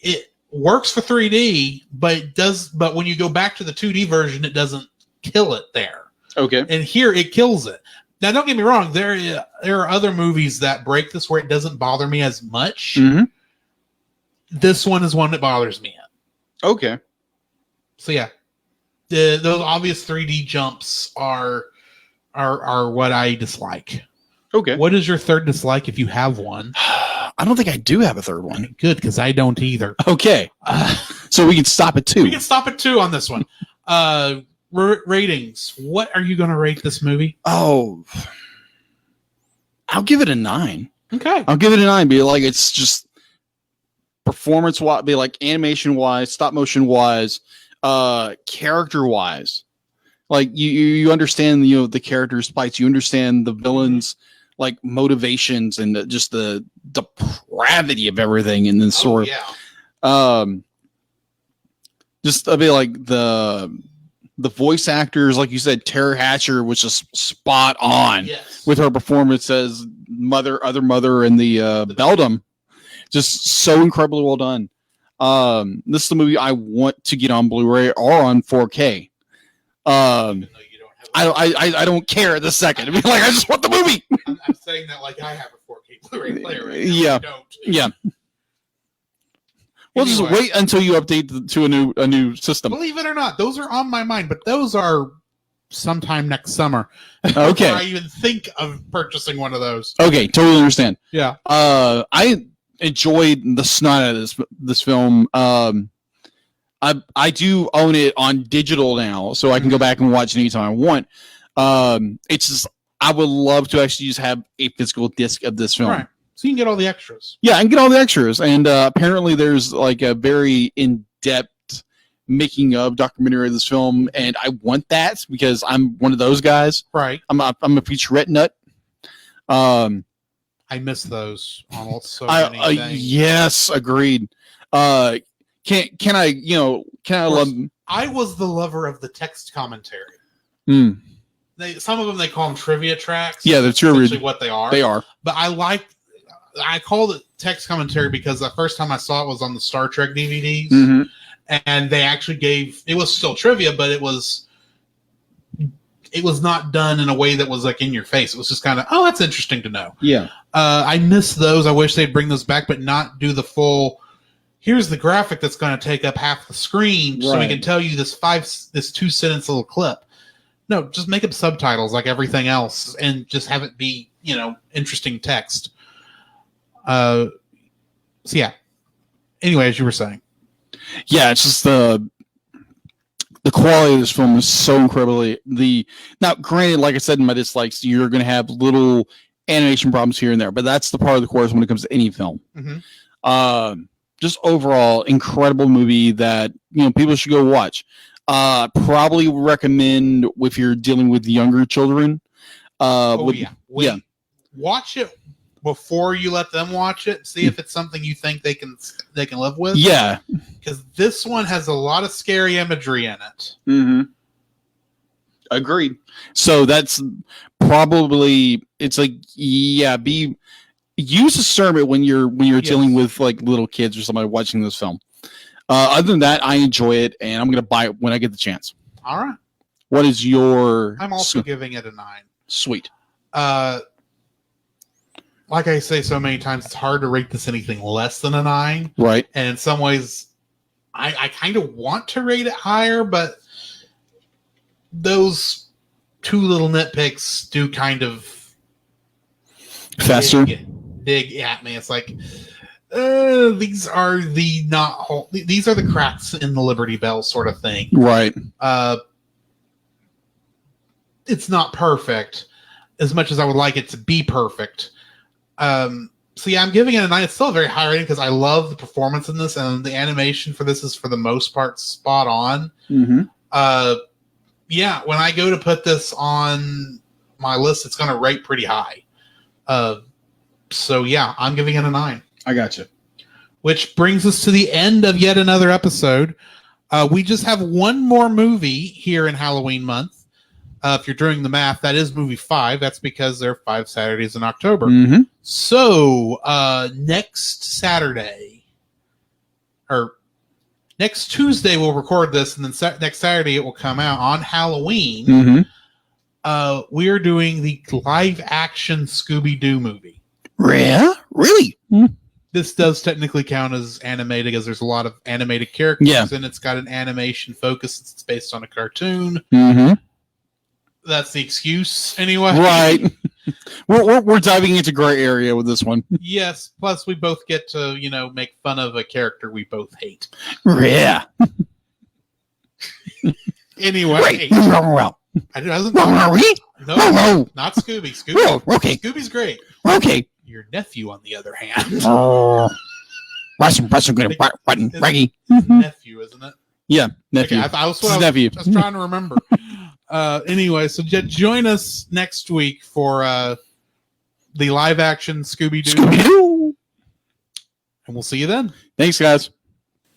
it works for 3D, but when you go back to the 2D version, it doesn't kill it there. Okay. And here it kills it. Now, don't get me wrong. There are other movies that break this where it doesn't bother me as much. This one is one that bothers me. Okay. So yeah, those obvious 3D jumps are what I dislike. Okay. What is your third dislike if you have one? I don't think I do have a third one. Good, because I don't either. Okay. So we can stop at 2. We can stop at 2 on this one. Ratings. What are you going to rate this movie? Oh, I'll give it a 9. Okay. I'll give it a 9. Be like, it's just performance-wise, be like animation-wise, stop-motion wise, character-wise. Like you understand, the characters' plights. You understand the villains' like motivations and just the depravity of everything in this sort of just a bit like the The voice actors, like you said, Tara Hatcher was just spot on Yes. with her performance as other mother in the Beldam. Just so incredibly well done. This is a movie I want to get on Blu-ray or on 4K. Even though you don't have I don't care at the second. I mean, like, I just want the movie. I'm saying that like I have a 4K Blu-ray player right now. Yeah. I don't. Yeah. We'll just Anyway. wait until you update to a new system. Believe it or not, those are on my mind, but those are sometime next summer. Okay. Before I even think of purchasing one of those. Okay, totally understand. Yeah. I enjoyed the snot out of this film. I do own it on digital now, so I can go back and watch it anytime I want. It's just I would love to actually just have a physical disc of this film. Right. So you can get all the extras. Yeah, I can get all the extras, and apparently there's like a very in-depth making of documentary of this film, and I want that because I'm one of those guys. Right. I'm a featurette nut. I miss those on so many things. Yes, agreed. Can I love? I was the lover of the text commentary. Mm, Some of them they call them trivia tracks. yeah, the trivia. Essentially what they are. They are. But I called it text commentary because the first time I saw it was on the Star Trek DVDs, Mhm. and they actually it was still trivia, but it was not done in a way that was like in your face. It was just kind of, oh, that's interesting to know. Yeah. I miss those. I wish they'd bring those back, but not do the full. Here's the graphic that's going to take up half the screen, so we Right. can tell you this 2-sentence little clip. No, just make up subtitles like everything else, and just have it be interesting text. So yeah. Anyway, as you were saying, Yeah, it's just the quality of this film is so incredibly now granted, like I said in my dislikes, you're going to have little animation problems here and there, but that's the part of the course when it comes to any film. Mhm. Just overall incredible movie that people should go watch. Probably recommend if you're dealing with younger children. yeah. Watch it before you let them watch it. See if it's something you think they can live with. Yeah. Because this one has a lot of scary imagery in it. Mm-hmm. Agreed. So that's probably, it's like, yeah, use discernment when you're dealing with like little kids or somebody watching this film. Other than that, I enjoy it, and I'm going to buy it when I get the chance. All right. What is your? I'm also giving it a 9. Sweet. Like I say so many times, it's hard to rate this anything less than a 9. Right. And in some ways, I kind of want to rate it higher, but those two little nitpicks do kind of Faster. dig at me. It's like these are the cracks in the Liberty Bell sort of thing. Right. It's not perfect as much as I would like it to be perfect. So yeah, I'm giving it a 9. It's still a very high rating because I love the performance in this, and the animation for this is for the most part spot on. Mm-hmm. Yeah, when I go to put this on my list, it's going to rate pretty high. So yeah, I'm giving it a 9. I gotcha. Which brings us to the end of yet another episode. We just have one more movie here in Halloween month. If you're doing the math, that is movie 5. That's because there are 5 Saturdays in October. Mm-hmm. So next Saturday, or next Tuesday, we'll record this, and then next Saturday it will come out on Halloween. Mm-hmm. We are doing the live-action Scooby-Doo movie. Yeah? Really? Mm-hmm. This does technically count as animated because there's a lot of animated characters, Yeah. and it's got an animation focus. It's based on a cartoon. Mm-hmm. That's the excuse, anyway. Right. we're diving into gray area with this one. Yes. Plus, we both get to make fun of a character we both hate. Yeah. Anyway, Well. I wasn't. Really? No, not Scooby. Okay. Scooby's great. Okay. Your nephew, on the other hand, Russian, good button, Reggie. his nephew, isn't it? Yeah, nephew. Okay, I was nephew. just trying to remember. Anyway, so join us next week for the live-action Scooby-Doo, Scooby-Doo. and we'll see you then. Thanks, guys.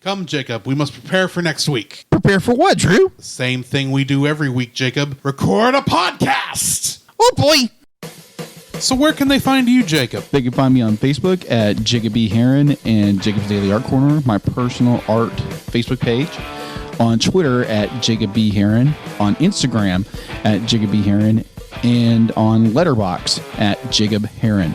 Come, Jacob, we must prepare for next week. Prepare for what, Drew? The same thing we do every week, Jacob. Record a podcast! Oh, boy. So where can they find you, Jacob? They can find me on Facebook at Jacob B. Heron and Jacob's Daily Art Corner, my personal art Facebook page. On Twitter at Jacob B. Heron. On Instagram at Jacob B. Heron. And on Letterboxd at Jacob Heron.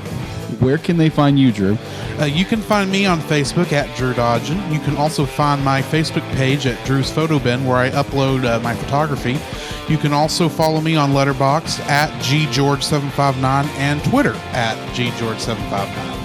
Where can they find you, Drew? You can find me on Facebook at Drew Dodgen. You can also find my Facebook page at Drew's Photo Bin, where I upload my photography. You can also follow me on Letterboxd at GGeorge759 and Twitter at GGeorge759.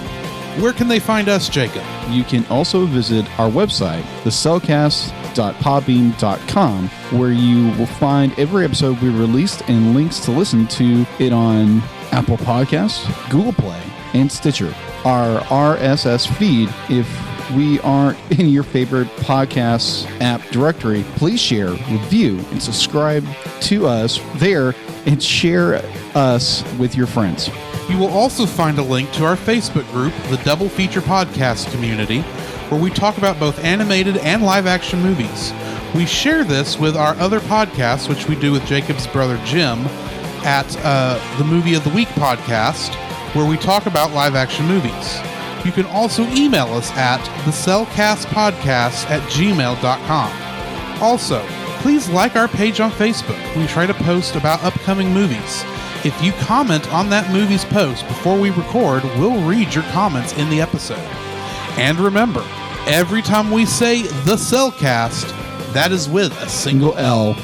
Where can they find us, Jacob? You can also visit our website, thecellcast.podbean.com, where you will find every episode we released and links to listen to it on Apple Podcasts, Google Play, and Stitcher. Our RSS feed, if we aren't in your favorite podcast app directory, please share, review, and subscribe to us there and share us with your friends. You will also find a link to our Facebook group, the Double Feature Podcast Community, where we talk about both animated and live-action movies. We share this with our other podcasts, which we do with Jacob's brother Jim, at the Movie of the Week podcast, where we talk about live-action movies. You can also email us at thecellcastpodcast@gmail.com. Also, please like our page on Facebook. We try to post about upcoming movies. If you comment on that movie's post before we record, we'll read your comments in the episode. And remember, every time we say The Cellcast, that is with a single L.